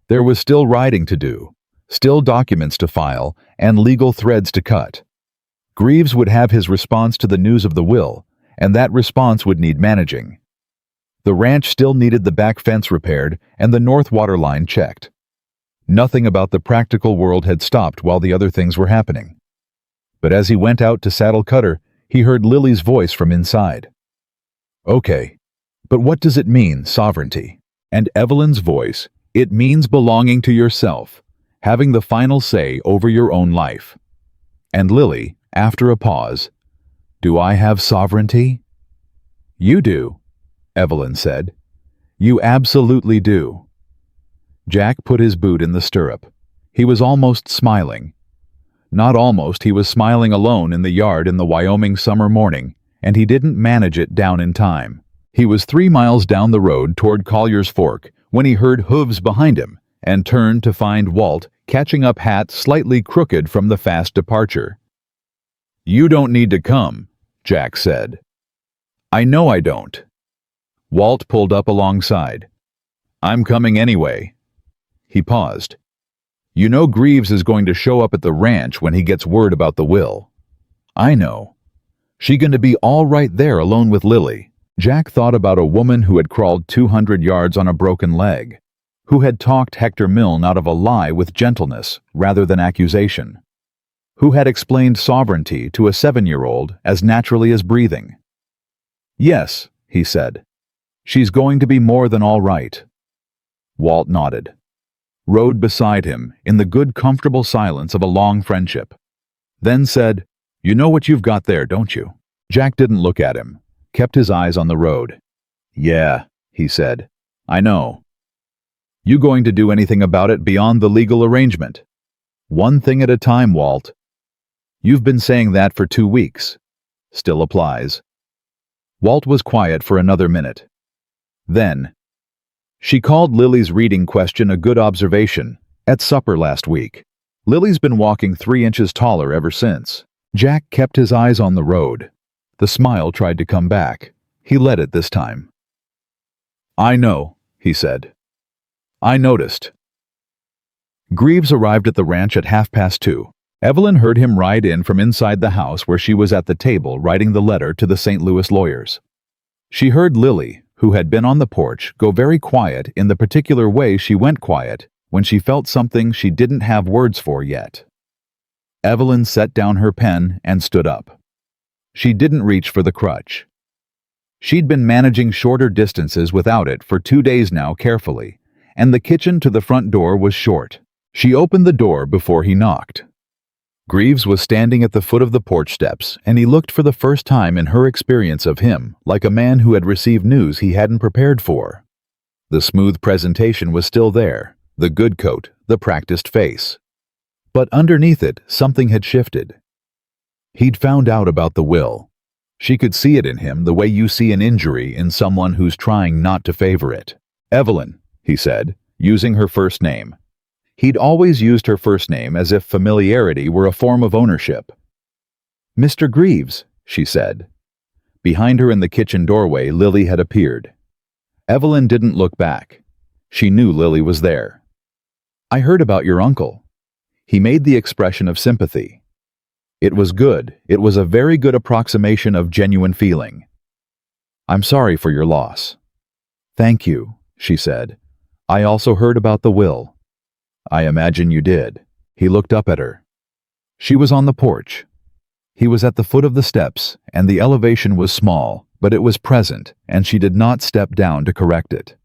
There was still writing to do, still documents to file, and legal threads to cut. Greaves would have his response to the news of the will, and that response would need managing. The ranch still needed the back fence repaired and the north water line checked. Nothing about the practical world had stopped while the other things were happening. But as he went out to saddle Cutter, he heard Lily's voice from inside. Okay, but what does it mean, sovereignty? And Evelyn's voice, it means belonging to yourself, having the final say over your own life. And Lily, after a pause, do I have sovereignty? You do, Evelyn said. You absolutely do. Jack put his boot in the stirrup. He was almost smiling. Not almost, he was smiling alone in the yard in the Wyoming summer morning, and he didn't manage it down in time. He was 3 miles down the road toward Collier's Fork when he heard hooves behind him and turned to find Walt catching up, hat slightly crooked from the fast departure. You don't need to come, Jack said. I know I don't. Walt pulled up alongside. I'm coming anyway. He paused. You know Greaves is going to show up at the ranch when he gets word about the will. I know. She going to be all right there alone with Lily. Jack thought about a woman who had crawled 200 yards on a broken leg, who had talked Hector Milne out of a lie with gentleness rather than accusation, who had explained sovereignty to a 7-year-old as naturally as breathing. Yes, he said. She's going to be more than all right. Walt nodded. Rode beside him in the good comfortable silence of a long friendship. Then said, You know what you've got there, don't you? Jack didn't look at him, kept his eyes on the road. Yeah, he said. I know. You going to do anything about it beyond the legal arrangement? One thing at a time, Walt. You've been saying that for 2 weeks. Still applies. Walt was quiet for another minute. Then, she called Lily's reading question a good observation at supper last week. Lily's been walking 3 inches taller ever since. Jack kept his eyes on the road. The smile tried to come back. He let it this time. I know, he said. I noticed. Greaves arrived at the ranch at 2:30. Evelyn heard him ride in from inside the house where she was at the table writing the letter to the St. Louis lawyers. She heard Lily, who had been on the porch, go very quiet in the particular way she went quiet when she felt something she didn't have words for yet. Evelyn set down her pen and stood up. She didn't reach for the crutch. She'd been managing shorter distances without it for 2 days now carefully, and the kitchen to the front door was short. She opened the door before he knocked. Greaves was standing at the foot of the porch steps, and he looked for the first time in her experience of him like a man who had received news he hadn't prepared for. The smooth presentation was still there, the good coat, the practiced face. But underneath it, something had shifted. He'd found out about the will. She could see it in him the way you see an injury in someone who's trying not to favor it. Evelyn, he said, using her first name. He'd always used her first name as if familiarity were a form of ownership. Mr. Greaves, she said. Behind her in the kitchen doorway, Lily had appeared. Evelyn didn't look back. She knew Lily was there. I heard about your uncle. He made the expression of sympathy. It was good. It was a very good approximation of genuine feeling. I'm sorry for your loss. Thank you, she said. I also heard about the will. I imagine you did. He looked up at her. She was on the porch. He was at the foot of the steps, and the elevation was small, but it was present, and she did not step down to correct it.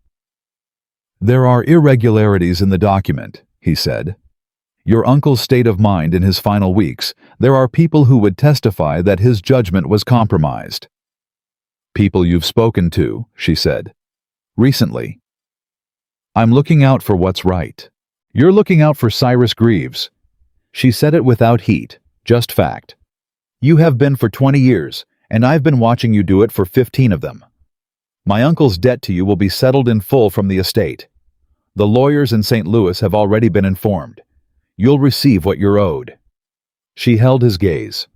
"There are irregularities in the document," he said. "Your uncle's state of mind in his final weeks, there are people who would testify that his judgment was compromised." "People you've spoken to," she said. "Recently." "I'm looking out for what's right." "You're looking out for Cyrus Greaves." She said it without heat, just fact. "You have been for 20 years, and I've been watching you do it for 15 of them. My uncle's debt to you will be settled in full from the estate. The lawyers in St. Louis have already been informed. You'll receive what you're owed." She held his gaze.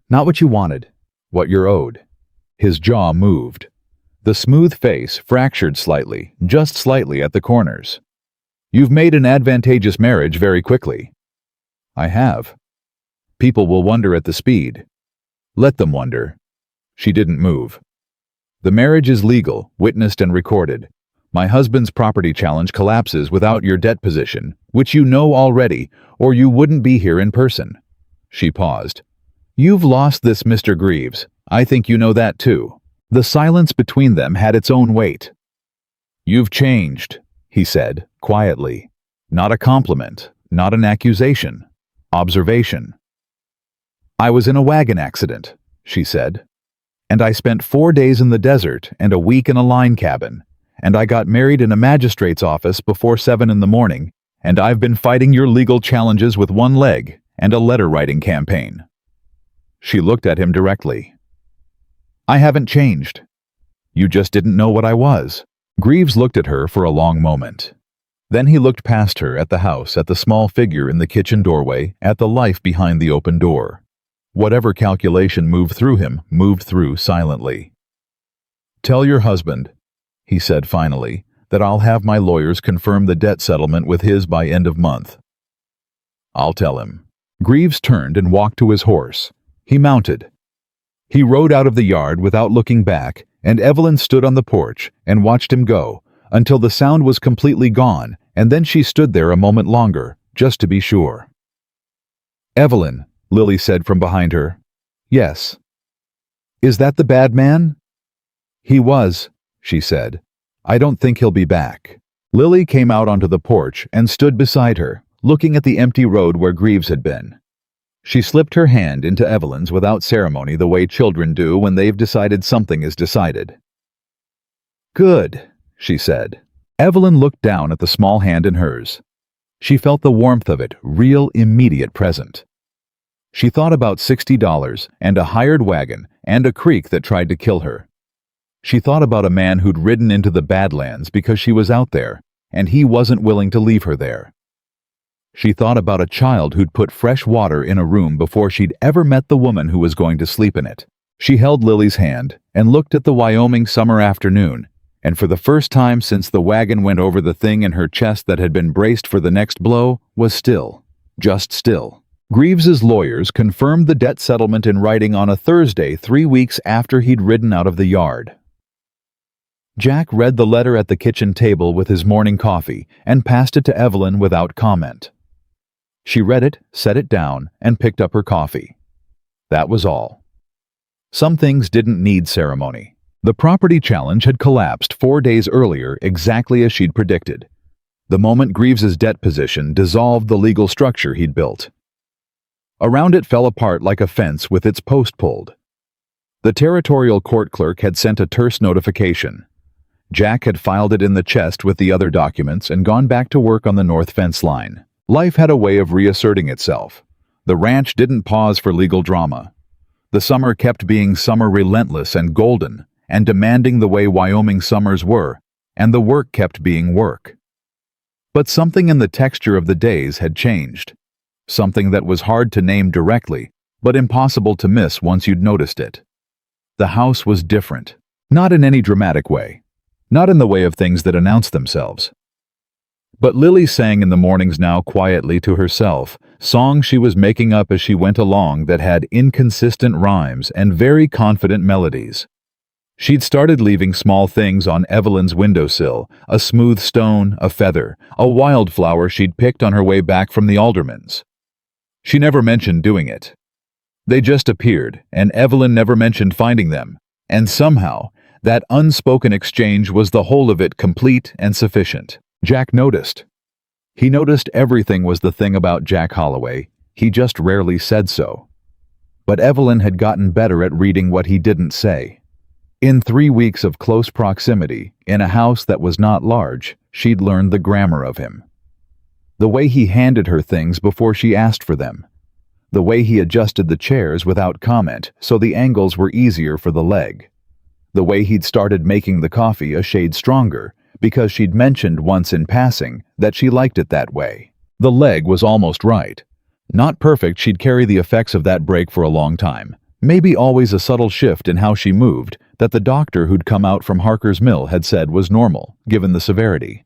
"Not what you wanted, what you're owed." His jaw moved. The smooth face fractured slightly, just slightly at the corners. "You've made an advantageous marriage very quickly." "I have." "People will wonder at the speed." "Let them wonder." She didn't move. "The marriage is legal, witnessed and recorded. My husband's property challenge collapses without your debt position, which you know already, or you wouldn't be here in person." She paused. "You've lost this, Mr. Greaves. I think you know that too." The silence between them had its own weight. "You've changed," he said, quietly. Not a compliment, not an accusation. Observation. "I was in a wagon accident," she said. "And I spent 4 days in the desert and a week in a line cabin. And I got married in a magistrate's office before 7 in the morning, and I've been fighting your legal challenges with one leg and a letter-writing campaign." She looked at him directly. "I haven't changed. You just didn't know what I was." Greaves looked at her for a long moment. Then he looked past her at the house, at the small figure in the kitchen doorway, at the life behind the open door. Whatever calculation moved through him moved through silently. "Tell your husband," he said finally, "that I'll have my lawyers confirm the debt settlement with his by end of month." "I'll tell him." Greaves turned and walked to his horse. He mounted. He rode out of the yard without looking back, and Evelyn stood on the porch and watched him go, until the sound was completely gone, and then she stood there a moment longer, just to be sure. "Evelyn," Lily said from behind her. "Yes." "Is that the bad man?" "He was," she said. "I don't think he'll be back." Lily came out onto the porch and stood beside her, looking at the empty road where Greaves had been. She slipped her hand into Evelyn's without ceremony, the way children do when they've decided something is decided. "Good," she said. Evelyn looked down at the small hand in hers. She felt the warmth of it, real, immediate present. She thought about $60 and a hired wagon and a creek that tried to kill her. She thought about a man who'd ridden into the Badlands because she was out there, and he wasn't willing to leave her there. She thought about a child who'd put fresh water in a room before she'd ever met the woman who was going to sleep in it. She held Lily's hand and looked at the Wyoming summer afternoon, and for the first time since the wagon went over the thing in her chest that had been braced for the next blow, was still, just still. Greaves's lawyers confirmed the debt settlement in writing on a Thursday 3 weeks after he'd ridden out of the yard. Jack read the letter at the kitchen table with his morning coffee and passed it to Evelyn without comment. She read it, set it down, and picked up her coffee. That was all. Some things didn't need ceremony. The property challenge had collapsed 4 days earlier, exactly as she'd predicted. The moment Greaves's debt position dissolved the legal structure he'd built. Around it fell apart like a fence with its post pulled. The territorial court clerk had sent a terse notification. Jack had filed it in the chest with the other documents and gone back to work on the north fence line. Life had a way of reasserting itself. The ranch didn't pause for legal drama. The summer kept being summer relentless and golden, and demanding the way Wyoming summers were, and the work kept being work. But something in the texture of the days had changed. Something that was hard to name directly, but impossible to miss once you'd noticed it. The house was different, not in any dramatic way. Not in the way of things that announce themselves. But Lily sang in the mornings now quietly to herself, songs she was making up as she went along that had inconsistent rhymes and very confident melodies. She'd started leaving small things on Evelyn's windowsill, a smooth stone, a feather, a wildflower she'd picked on her way back from the alderman's. She never mentioned doing it. They just appeared, and Evelyn never mentioned finding them. And somehow, that unspoken exchange was the whole of it, complete and sufficient. Jack noticed. He noticed everything was the thing about Jack Holloway. He just rarely said so. But Evelyn had gotten better at reading what he didn't say. In 3 weeks of close proximity, in a house that was not large, she'd learned the grammar of him. The way he handed her things before she asked for them. The way he adjusted the chairs without comment so the angles were easier for the leg. The way he'd started making the coffee a shade stronger because she'd mentioned once in passing that she liked it that way. The leg was almost right. Not perfect, she'd carry the effects of that break for a long time. Maybe always a subtle shift in how she moved that the doctor who'd come out from Harker's Mill had said was normal, given the severity.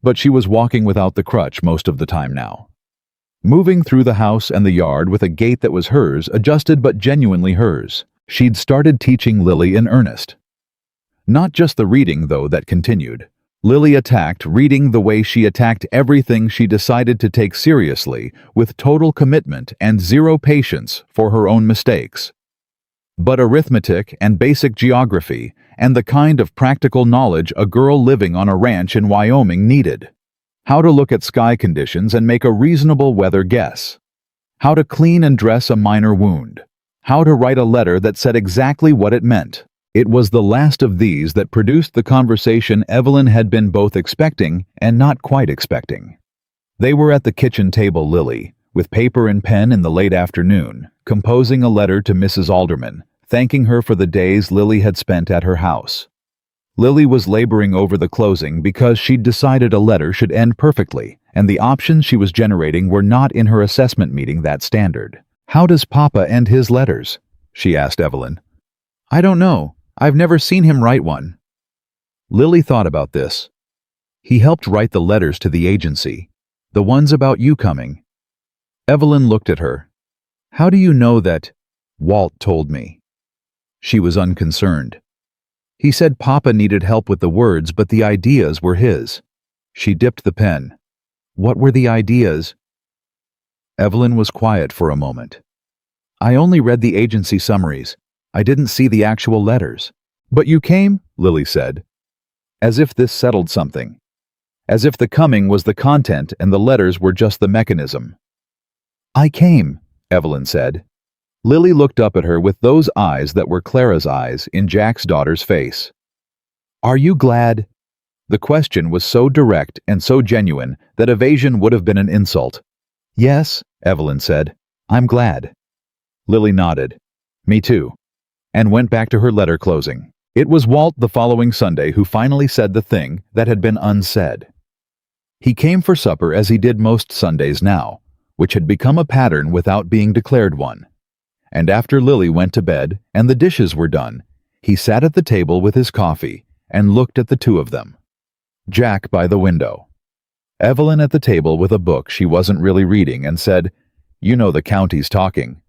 But she was walking without the crutch most of the time now. Moving through the house and the yard with a gait that was hers, adjusted but genuinely hers. She'd started teaching Lily in earnest. Not just the reading, though, that continued. Lily attacked reading the way she attacked everything she decided to take seriously, with total commitment and zero patience for her own mistakes. But arithmetic and basic geography, and the kind of practical knowledge a girl living on a ranch in Wyoming needed. How to look at sky conditions and make a reasonable weather guess. How to clean and dress a minor wound. How to write a letter that said exactly what it meant. It was the last of these that produced the conversation Evelyn had been both expecting and not quite expecting. They were at the kitchen table, Lily, with paper and pen in the late afternoon, composing a letter to Mrs. Alderman, thanking her for the days Lily had spent at her house. Lily was laboring over the closing because she'd decided a letter should end perfectly, and the options she was generating were not in her assessment meeting that standard. "How does Papa end his letters?" she asked Evelyn. "I don't know. I've never seen him write one." Lily thought about this. "He helped write the letters to the agency, the ones about you coming." Evelyn looked at her. "How do you know that?" "Walt told me." She was unconcerned. "He said Papa needed help with the words, but the ideas were his." She dipped the pen. "What were the ideas?" Evelyn was quiet for a moment. "I only read the agency summaries. I didn't see the actual letters." "But you came," Lily said. As if this settled something. As if the coming was the content and the letters were just the mechanism. "I came," Evelyn said. Lily looked up at her with those eyes that were Clara's eyes in Jack's daughter's face. "Are you glad?" The question was so direct and so genuine that evasion would have been an insult. "Yes," Evelyn said. "I'm glad." Lily nodded. "Me too," and went back to her letter closing. It was Walt the following Sunday who finally said the thing that had been unsaid. He came for supper as he did most Sundays now, which had become a pattern without being declared one. And after Lily went to bed and the dishes were done, he sat at the table with his coffee and looked at the two of them. Jack by the window. Evelyn at the table with a book she wasn't really reading and said, "You know the county's talking."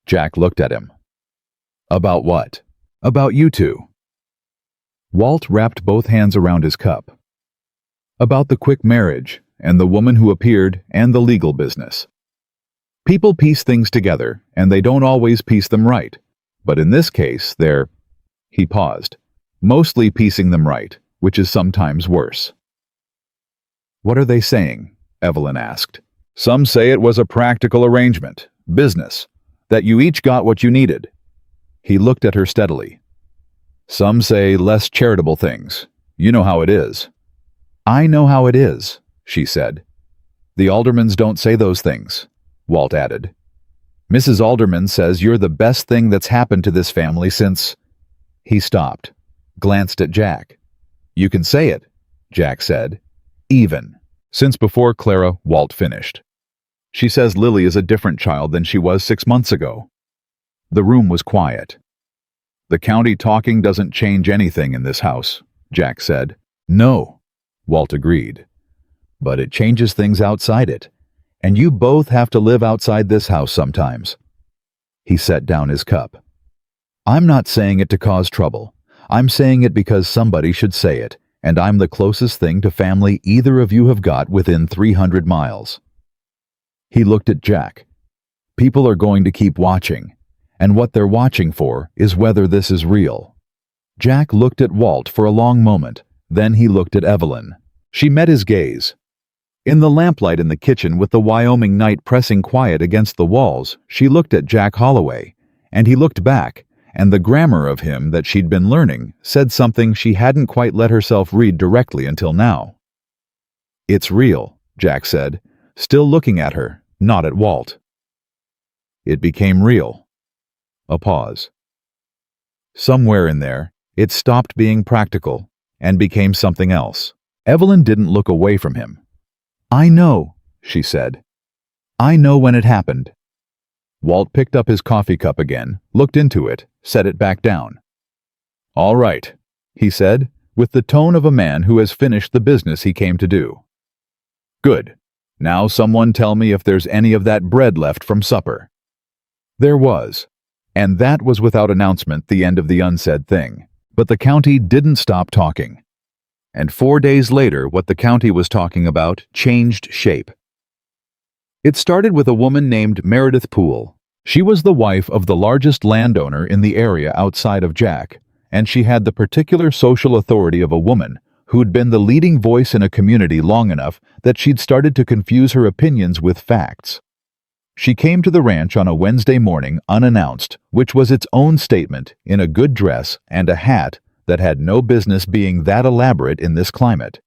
Jack looked at him. "About what?" "About you two." Walt wrapped both hands around his cup. "About the quick marriage, and the woman who appeared, and the legal business. People piece things together, and they don't always piece them right. But in this case, they're—" He paused. "Mostly piecing them right, which is sometimes worse." "What are they saying?" Evelyn asked. "Some say it was a practical arrangement, business, that you each got what you needed." He looked at her steadily. "Some say less charitable things. You know how it is." "I know how it is," she said. "The Aldermans don't say those things," Walt added. "Mrs. Alderman says you're the best thing that's happened to this family since—" He stopped, glanced at Jack. "You can say it," Jack said. "Even." Since before Clara, Walt finished. "She says Lily is a different child than she was 6 months ago." The room was quiet. "The county talking doesn't change anything in this house," Jack said. "No," Walt agreed. "But it changes things outside it, and you both have to live outside this house sometimes." He set down his cup. "I'm not saying it to cause trouble. I'm saying it because somebody should say it, and I'm the closest thing to family either of you have got within 300 miles. He looked at Jack. People are going to keep watching, and what they're watching for is whether this is real. Jack looked at Walt for a long moment, then he looked at Evelyn. She met his gaze. In the lamplight in the kitchen with the Wyoming night pressing quiet against the walls, she looked at Jack Holloway, and he looked back, and the grammar of him that she'd been learning said something she hadn't quite let herself read directly until now. "It's real," Jack said, still looking at her, not at Walt. It became real. A pause. Somewhere in there, it stopped being practical and became something else. Evelyn didn't look away from him. "I know," she said. "I know when it happened." Walt picked up his coffee cup again, looked into it, set it back down. "All right," he said, with the tone of a man who has finished the business he came to do. "Good. Now someone tell me if there's any of that bread left from supper." There was, and that was without announcement the end of the unsaid thing. But the county didn't stop talking. And 4 days later, what the county was talking about changed shape. It started with a woman named Meredith Poole. She was the wife of the largest landowner in the area outside of Jack, and she had the particular social authority of a woman who'd been the leading voice in a community long enough that she'd started to confuse her opinions with facts. She came to the ranch on a Wednesday morning unannounced, which was its own statement, in a good dress and a hat that had no business being that elaborate in this climate.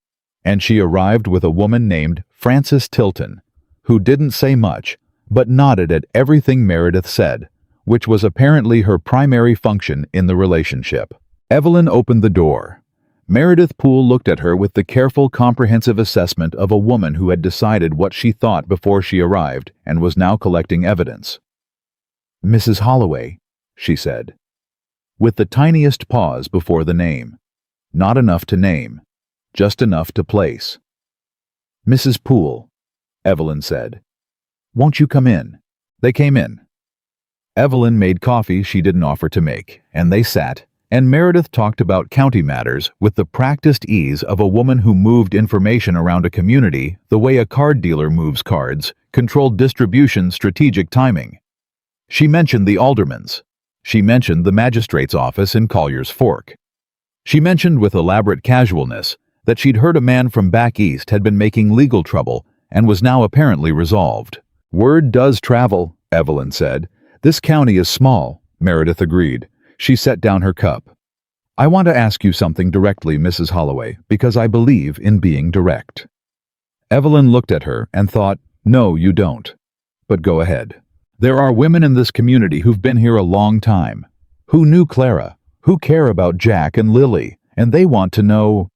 And she arrived with a woman named Frances Tilton, who didn't say much, but nodded at everything Meredith said, which was apparently her primary function in the relationship. Evelyn opened the door. Meredith Poole looked at her with the careful, comprehensive assessment of a woman who had decided what she thought before she arrived and was now collecting evidence. "Mrs. Holloway," she said, with the tiniest pause before the name. Not enough to name, just enough to place. "Mrs. Poole," Evelyn said. "Won't you come in?" They came in. Evelyn made coffee she didn't offer to make, and they sat, and Meredith talked about county matters with the practiced ease of a woman who moved information around a community the way a card dealer moves cards, controlled distribution, strategic timing. She mentioned the aldermans. She mentioned the magistrate's office in Collier's Fork. She mentioned with elaborate casualness that she'd heard a man from back east had been making legal trouble and was now apparently resolved. "Word does travel," Evelyn said. "This county is small," Meredith agreed. She set down her cup. "I want to ask you something directly, Mrs. Holloway, because I believe in being direct." Evelyn looked at her and thought, "No, you don't. But go ahead." "There are women in this community who've been here a long time, who knew Clara, who care about Jack and Lily, and they want to know—"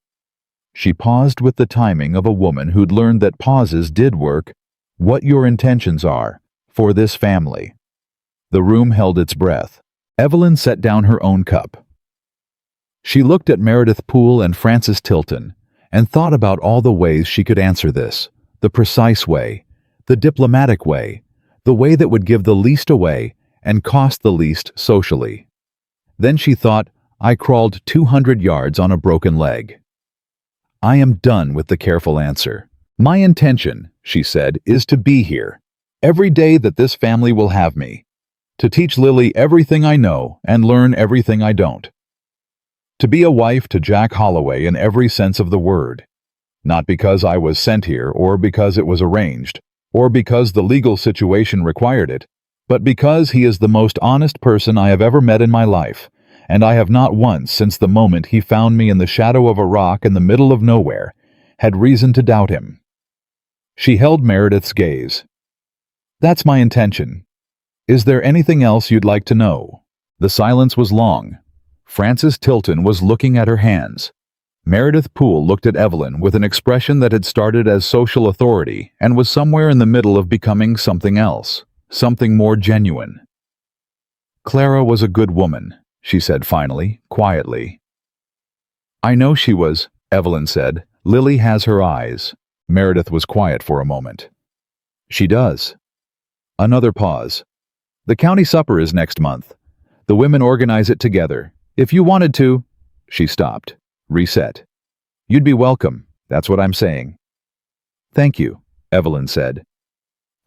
She paused with the timing of a woman who'd learned that pauses did work. "What your intentions are for this family." The room held its breath. Evelyn set down her own cup. She looked at Meredith Poole and Frances Tilton and thought about all the ways she could answer this, the precise way, the diplomatic way, the way that would give the least away and cost the least socially. Then she thought, "I crawled 200 yards on a broken leg." "I am done with the careful answer. My intention," she said, "is to be here, every day that this family will have me, to teach Lily everything I know and learn everything I don't. To be a wife to Jack Holloway in every sense of the word. Not because I was sent here or because it was arranged, or because the legal situation required it, but because he is the most honest person I have ever met in my life, and I have not once since the moment he found me in the shadow of a rock in the middle of nowhere had reason to doubt him." She held Meredith's gaze. "That's my intention. Is there anything else you'd like to know?" The silence was long. Frances Tilton was looking at her hands. Meredith Poole looked at Evelyn with an expression that had started as social authority and was somewhere in the middle of becoming something else, something more genuine. "Clara was a good woman," she said finally, quietly. "I know she was," Evelyn said. "Lily has her eyes." Meredith was quiet for a moment. "She does." Another pause. "The county supper is next month. The women organize it together. If you wanted to—" She stopped. Reset. "You'd be welcome, that's what I'm saying." "Thank you," Evelyn said.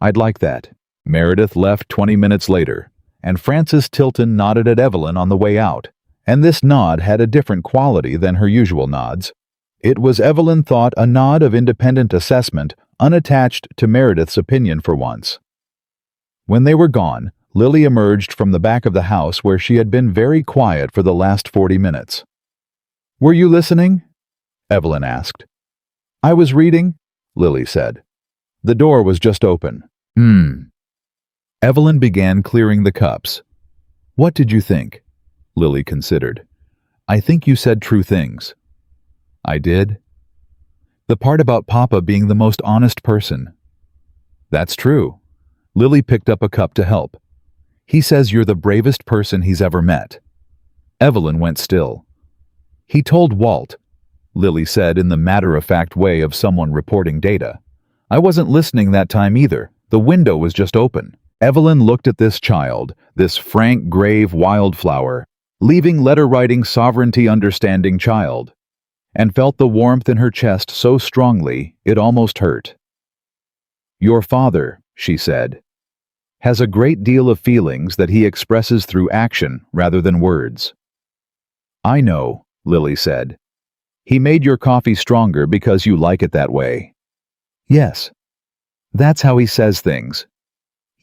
"I'd like that," Meredith left 20 minutes later, and Frances Tilton nodded at Evelyn on the way out, and this nod had a different quality than her usual nods. It was, Evelyn thought, a nod of independent assessment, unattached to Meredith's opinion for once. When they were gone, Lily emerged from the back of the house where she had been very quiet for the last 40 minutes. "Were you listening?" Evelyn asked. "I was reading," Lily said. "The door was just open." Evelyn began clearing the cups. "What did you think?" Lily considered. "I think you said true things." "I did?" "The part about Papa being the most honest person." "That's true." Lily picked up a cup to help. "He says you're the bravest person he's ever met." Evelyn went still. "He told Walt," Lily said in the matter-of-fact way of someone reporting data. "I wasn't listening that time either. The window was just open." Evelyn looked at this child, this frank, grave wildflower, leaving letter-writing, sovereignty-understanding child, and felt the warmth in her chest so strongly it almost hurt. "Your father," she said, "has a great deal of feelings that he expresses through action rather than words." "I know," Lily said. "He made your coffee stronger because you like it that way." "Yes. That's how he says things."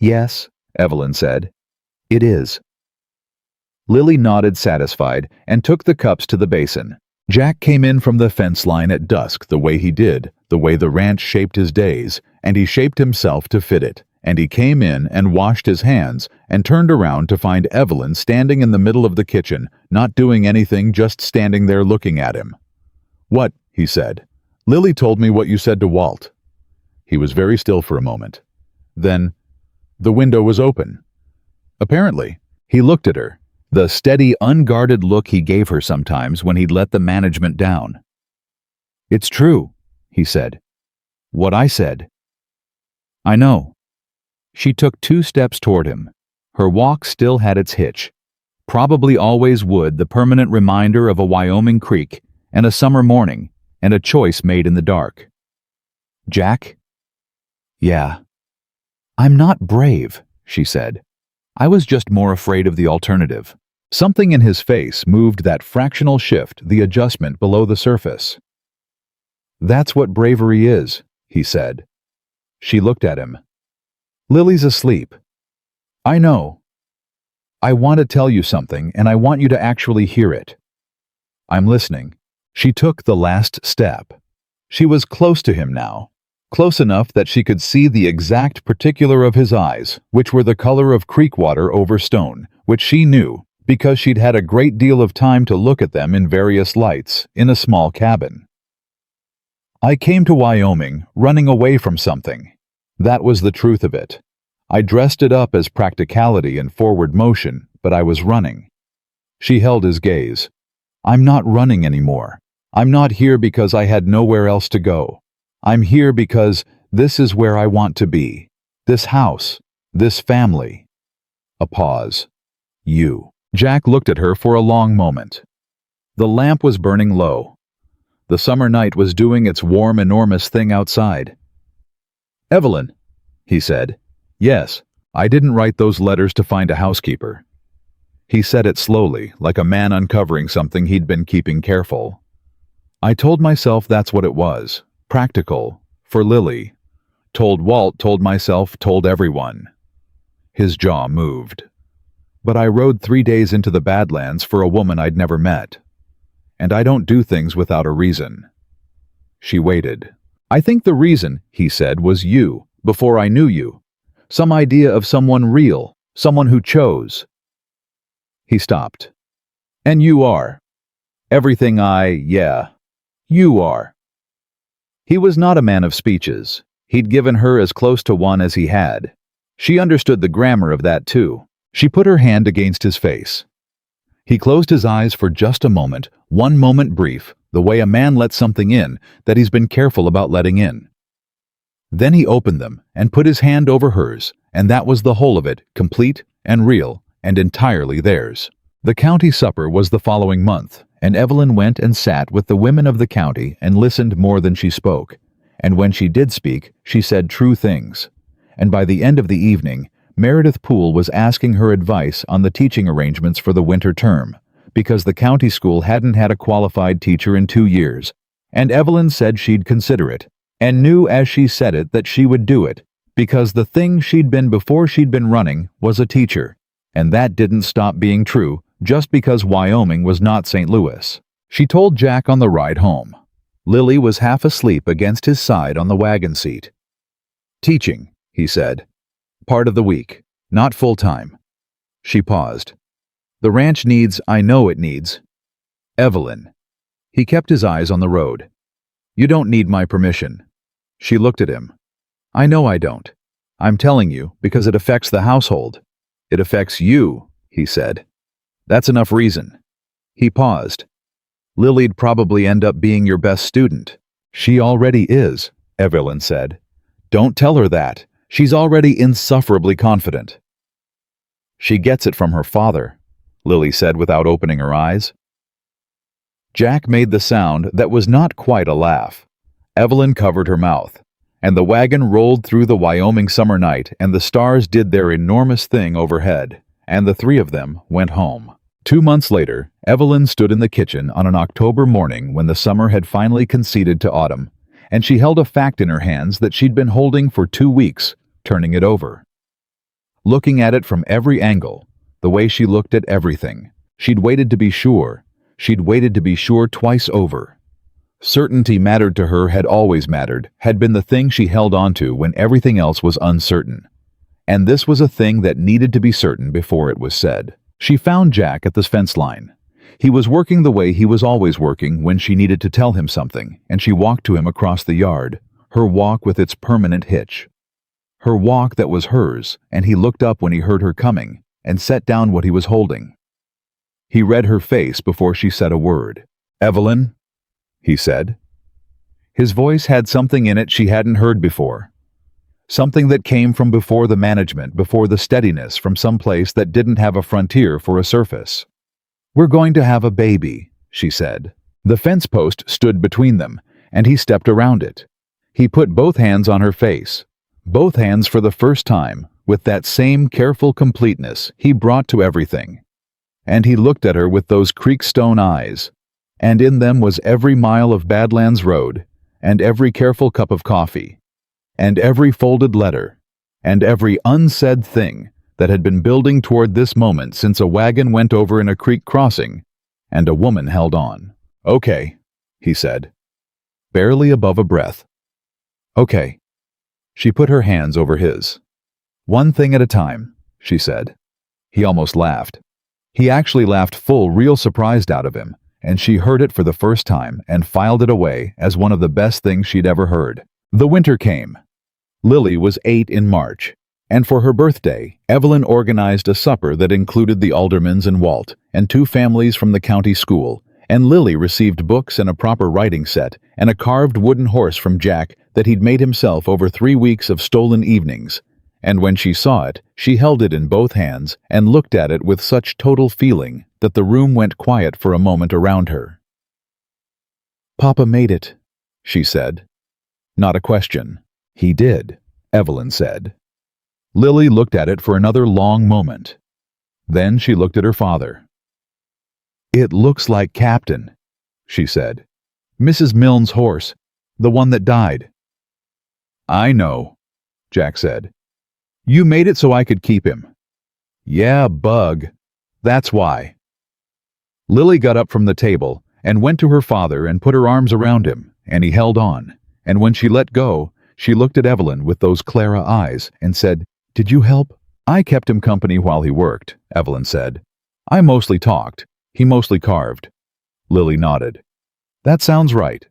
"Yes," Evelyn said. "It is." Lily nodded satisfied and took the cups to the basin. Jack came in from the fence line at dusk the way he did, the way the ranch shaped his days, and he shaped himself to fit it, and he came in and washed his hands and turned around to find Evelyn standing in the middle of the kitchen, not doing anything, just standing there looking at him. "What?" he said. "Lily told me what you said to Walt." He was very still for a moment. Then, "The window was open." Apparently, he looked at her, the steady, unguarded look he gave her sometimes when he'd let the management down. "It's true," he said. "What I said." "I know." She took 2 steps toward him. Her walk still had its hitch. Probably always would, the permanent reminder of a Wyoming creek and a summer morning and a choice made in the dark. "Jack?" "Yeah." "I'm not brave," she said. "I was just more afraid of the alternative." Something in his face moved that fractional shift, the adjustment below the surface. "That's what bravery is," he said. She looked at him. "Lily's asleep." "I know. I want to tell you something, and I want you to actually hear it." "I'm listening." She took the last step. She was close to him now. Close enough that she could see the exact particular of his eyes, which were the color of creek water over stone, which she knew, because she'd had a great deal of time to look at them in various lights, in a small cabin. "I came to Wyoming, running away from something. That was the truth of it. I dressed it up as practicality and forward motion, but I was running." She held his gaze. "I'm not running anymore. I'm not here because I had nowhere else to go. I'm here because this is where I want to be. This house. This family." A pause. "You." Jack looked at her for a long moment. The lamp was burning low. The summer night was doing its warm, enormous thing outside. "Evelyn," he said. "Yes, I didn't write those letters to find a housekeeper." He said it slowly, like a man uncovering something he'd been keeping careful. "I told myself that's what it was. Practical. For Lily. Told Walt, told myself, told everyone." His jaw moved. "But I rode 3 days into the Badlands for a woman I'd never met. And I don't do things without a reason." She waited. "I think the reason," he said, "was you, before I knew you. Some idea of someone real, someone who chose." He stopped. "And you are. Everything you are." He was not a man of speeches. He'd given her as close to one as he had. She understood the grammar of that too. She put her hand against his face. He closed his eyes for just a moment, one moment brief, the way a man lets something in that he's been careful about letting in. Then he opened them and put his hand over hers, and that was the whole of it, complete and real and entirely theirs. The county supper was the following month, and Evelyn went and sat with the women of the county and listened more than she spoke. And when she did speak, she said true things. And by the end of the evening, Meredith Poole was asking her advice on the teaching arrangements for the winter term, because the county school hadn't had a qualified teacher in 2 years, and Evelyn said she'd consider it, and knew as she said it that she would do it, because the thing she'd been before she'd been running was a teacher, and that didn't stop being true just because Wyoming was not St. Louis. She told Jack on the ride home. Lily was half asleep against his side on the wagon seat. "Teaching," he said. "Part of the week, not full-time." She paused. "The ranch needs, I know it needs." "Evelyn." He kept his eyes on the road. "You don't need my permission." She looked at him. "I know I don't. I'm telling you because it affects the household." "It affects you," he said. "That's enough reason." He paused. "Lily'd probably end up being your best student." "She already is," Evelyn said. "Don't tell her that. She's already insufferably confident." "She gets it from her father," Lily said without opening her eyes. Jack made the sound that was not quite a laugh. Evelyn covered her mouth, and the wagon rolled through the Wyoming summer night, and the stars did their enormous thing overhead, and the three of them went home. 2 months later, Evelyn stood in the kitchen on an October morning when the summer had finally conceded to autumn, and she held a fact in her hands that she'd been holding for 2 weeks, turning it over. Looking at it from every angle, the way she looked at everything, she'd waited to be sure. She'd waited to be sure twice over. Certainty mattered to her, had always mattered, had been the thing she held on to when everything else was uncertain. And this was a thing that needed to be certain before it was said. She found Jack at the fence line. He was working the way he was always working when she needed to tell him something, and she walked to him across the yard, her walk with its permanent hitch. Her walk that was hers, and he looked up when he heard her coming, and set down what he was holding. He read her face before she said a word. "Evelyn?" he said. His voice had something in it she hadn't heard before. Something that came from before the management, before the steadiness, from some place that didn't have a frontier for a surface. "We're going to have a baby," she said. The fence post stood between them, and he stepped around it. He put both hands on her face, both hands for the first time, with that same careful completeness he brought to everything. And he looked at her with those creekstone eyes, and in them was every mile of Badlands Road, and every careful cup of coffee, and every folded letter, and every unsaid thing that had been building toward this moment since a wagon went over in a creek crossing, and a woman held on. "Okay," he said, barely above a breath. "Okay." She put her hands over his. "One thing at a time," she said. He almost laughed. He actually laughed full, real surprised out of him, and she heard it for the first time and filed it away as one of the best things she'd ever heard. The winter came. Lily was 8 in March, and for her birthday, Evelyn organized a supper that included the Aldermans and Walt, and 2 families from the county school, and Lily received books and a proper writing set, and a carved wooden horse from Jack that he'd made himself over 3 weeks of stolen evenings. And when she saw it, she held it in both hands and looked at it with such total feeling that the room went quiet for a moment around her. "Papa made it," she said. Not a question. "He did," Evelyn said. Lily looked at it for another long moment. Then she looked at her father. "It looks like Captain," she said. "Mrs. Milne's horse, the one that died." "I know," Jack said. "You made it so I could keep him." "Yeah, bug. That's why." Lily got up from the table and went to her father and put her arms around him, and he held on, and when she let go, she looked at Evelyn with those Clara eyes and said, "Did you help?" "I kept him company while he worked," Evelyn said. "I mostly talked. He mostly carved." Lily nodded. "That sounds right."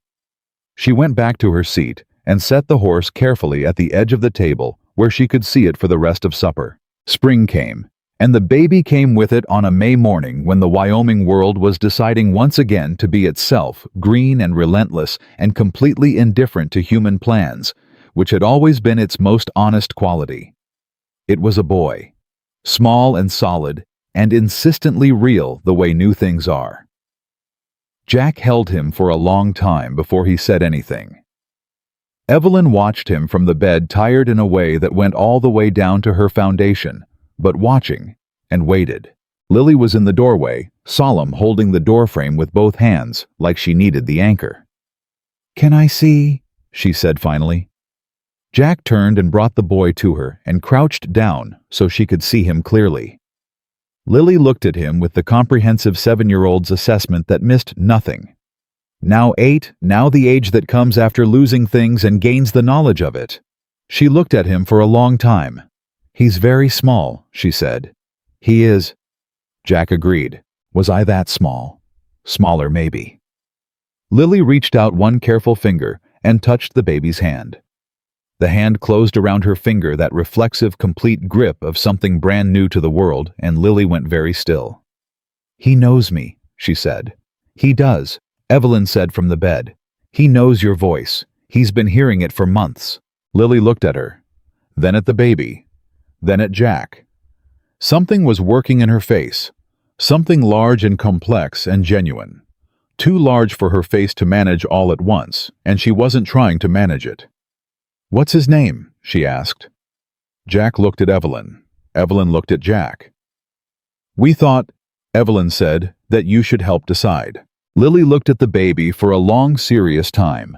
She went back to her seat and set the horse carefully at the edge of the table where she could see it for the rest of supper. Spring came, and the baby came with it on a May morning when the Wyoming world was deciding once again to be itself, green and relentless and completely indifferent to human plans, which had always been its most honest quality. It was a boy, small and solid, and insistently real the way new things are. Jack held him for a long time before he said anything. Evelyn watched him from the bed, tired in a way that went all the way down to her foundation, but watching, and waited. Lily was in the doorway, solemn, holding the doorframe with both hands, like she needed the anchor. "Can I see?" she said finally. Jack turned and brought the boy to her and crouched down so she could see him clearly. Lily looked at him with the comprehensive 7-year-old's assessment that missed nothing. Now 8, now the age that comes after losing things and gains the knowledge of it. She looked at him for a long time. "He's very small," she said. "He is." Jack agreed. "Was I that small?" "Smaller, maybe." Lily reached out one careful finger and touched the baby's hand. The hand closed around her finger, that reflexive, complete grip of something brand new to the world, and Lily went very still. "He knows me," she said. "He does," Evelyn said from the bed. "He knows your voice. He's been hearing it for months." Lily looked at her, then at the baby, then at Jack. Something was working in her face, something large and complex and genuine. Too large for her face to manage all at once, and she wasn't trying to manage it. "What's his name?" she asked. Jack looked at Evelyn. Evelyn looked at Jack. "We thought," Evelyn said, "that you should help decide." Lily looked at the baby for a long, serious time.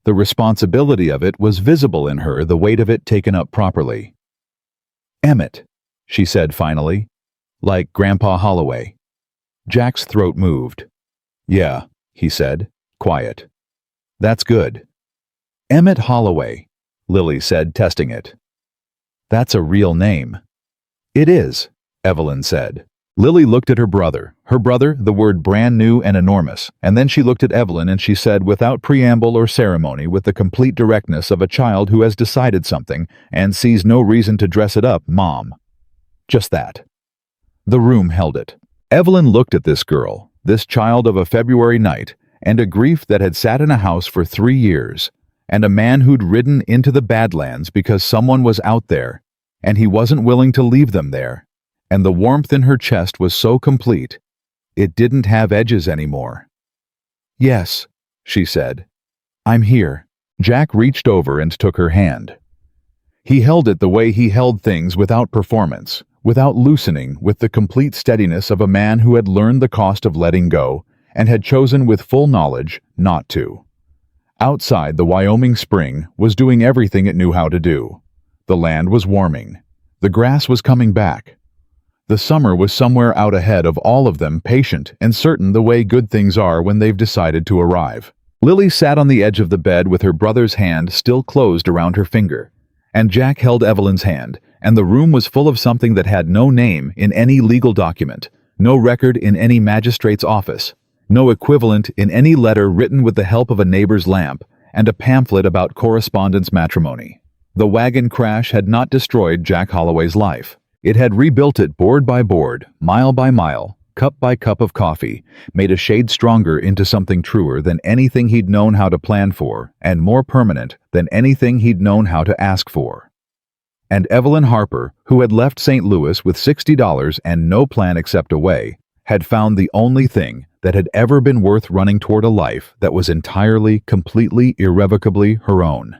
The responsibility of it was visible in her, the weight of it taken up properly. "Emmett," she said finally, "like Grandpa Holloway." Jack's throat moved. "Yeah," he said, quiet. "That's good." "Emmett Holloway," Lily said, testing it. "That's a real name." "It is," Evelyn said. Lily looked at her brother, the word brand new and enormous, and then she looked at Evelyn and she said, without preamble or ceremony, with the complete directness of a child who has decided something and sees no reason to dress it up, "Mom." Just that. The room held it. Evelyn looked at this girl, this child of a February night, and a grief that had sat in a house for 3 years, and a man who'd ridden into the Badlands because someone was out there, and he wasn't willing to leave them there. And the warmth in her chest was so complete, it didn't have edges anymore. "Yes," she said. "I'm here." Jack reached over and took her hand. He held it the way he held things, without performance, without loosening, with the complete steadiness of a man who had learned the cost of letting go and had chosen with full knowledge not to. Outside, the Wyoming spring was doing everything it knew how to do. The land was warming. The grass was coming back. The summer was somewhere out ahead of all of them, patient and certain, the way good things are when they've decided to arrive. Lily sat on the edge of the bed with her brother's hand still closed around her finger, and Jack held Evelyn's hand, and the room was full of something that had no name in any legal document, no record in any magistrate's office, no equivalent in any letter written with the help of a neighbor's lamp, and a pamphlet about correspondence matrimony. The wagon crash had not destroyed Jack Holloway's life. It had rebuilt it board by board, mile by mile, cup by cup of coffee, made a shade stronger into something truer than anything he'd known how to plan for, and more permanent than anything he'd known how to ask for. And Evelyn Harper, who had left St. Louis with $60 and no plan except away, had found the only thing that had ever been worth running toward, a life that was entirely, completely, irrevocably her own.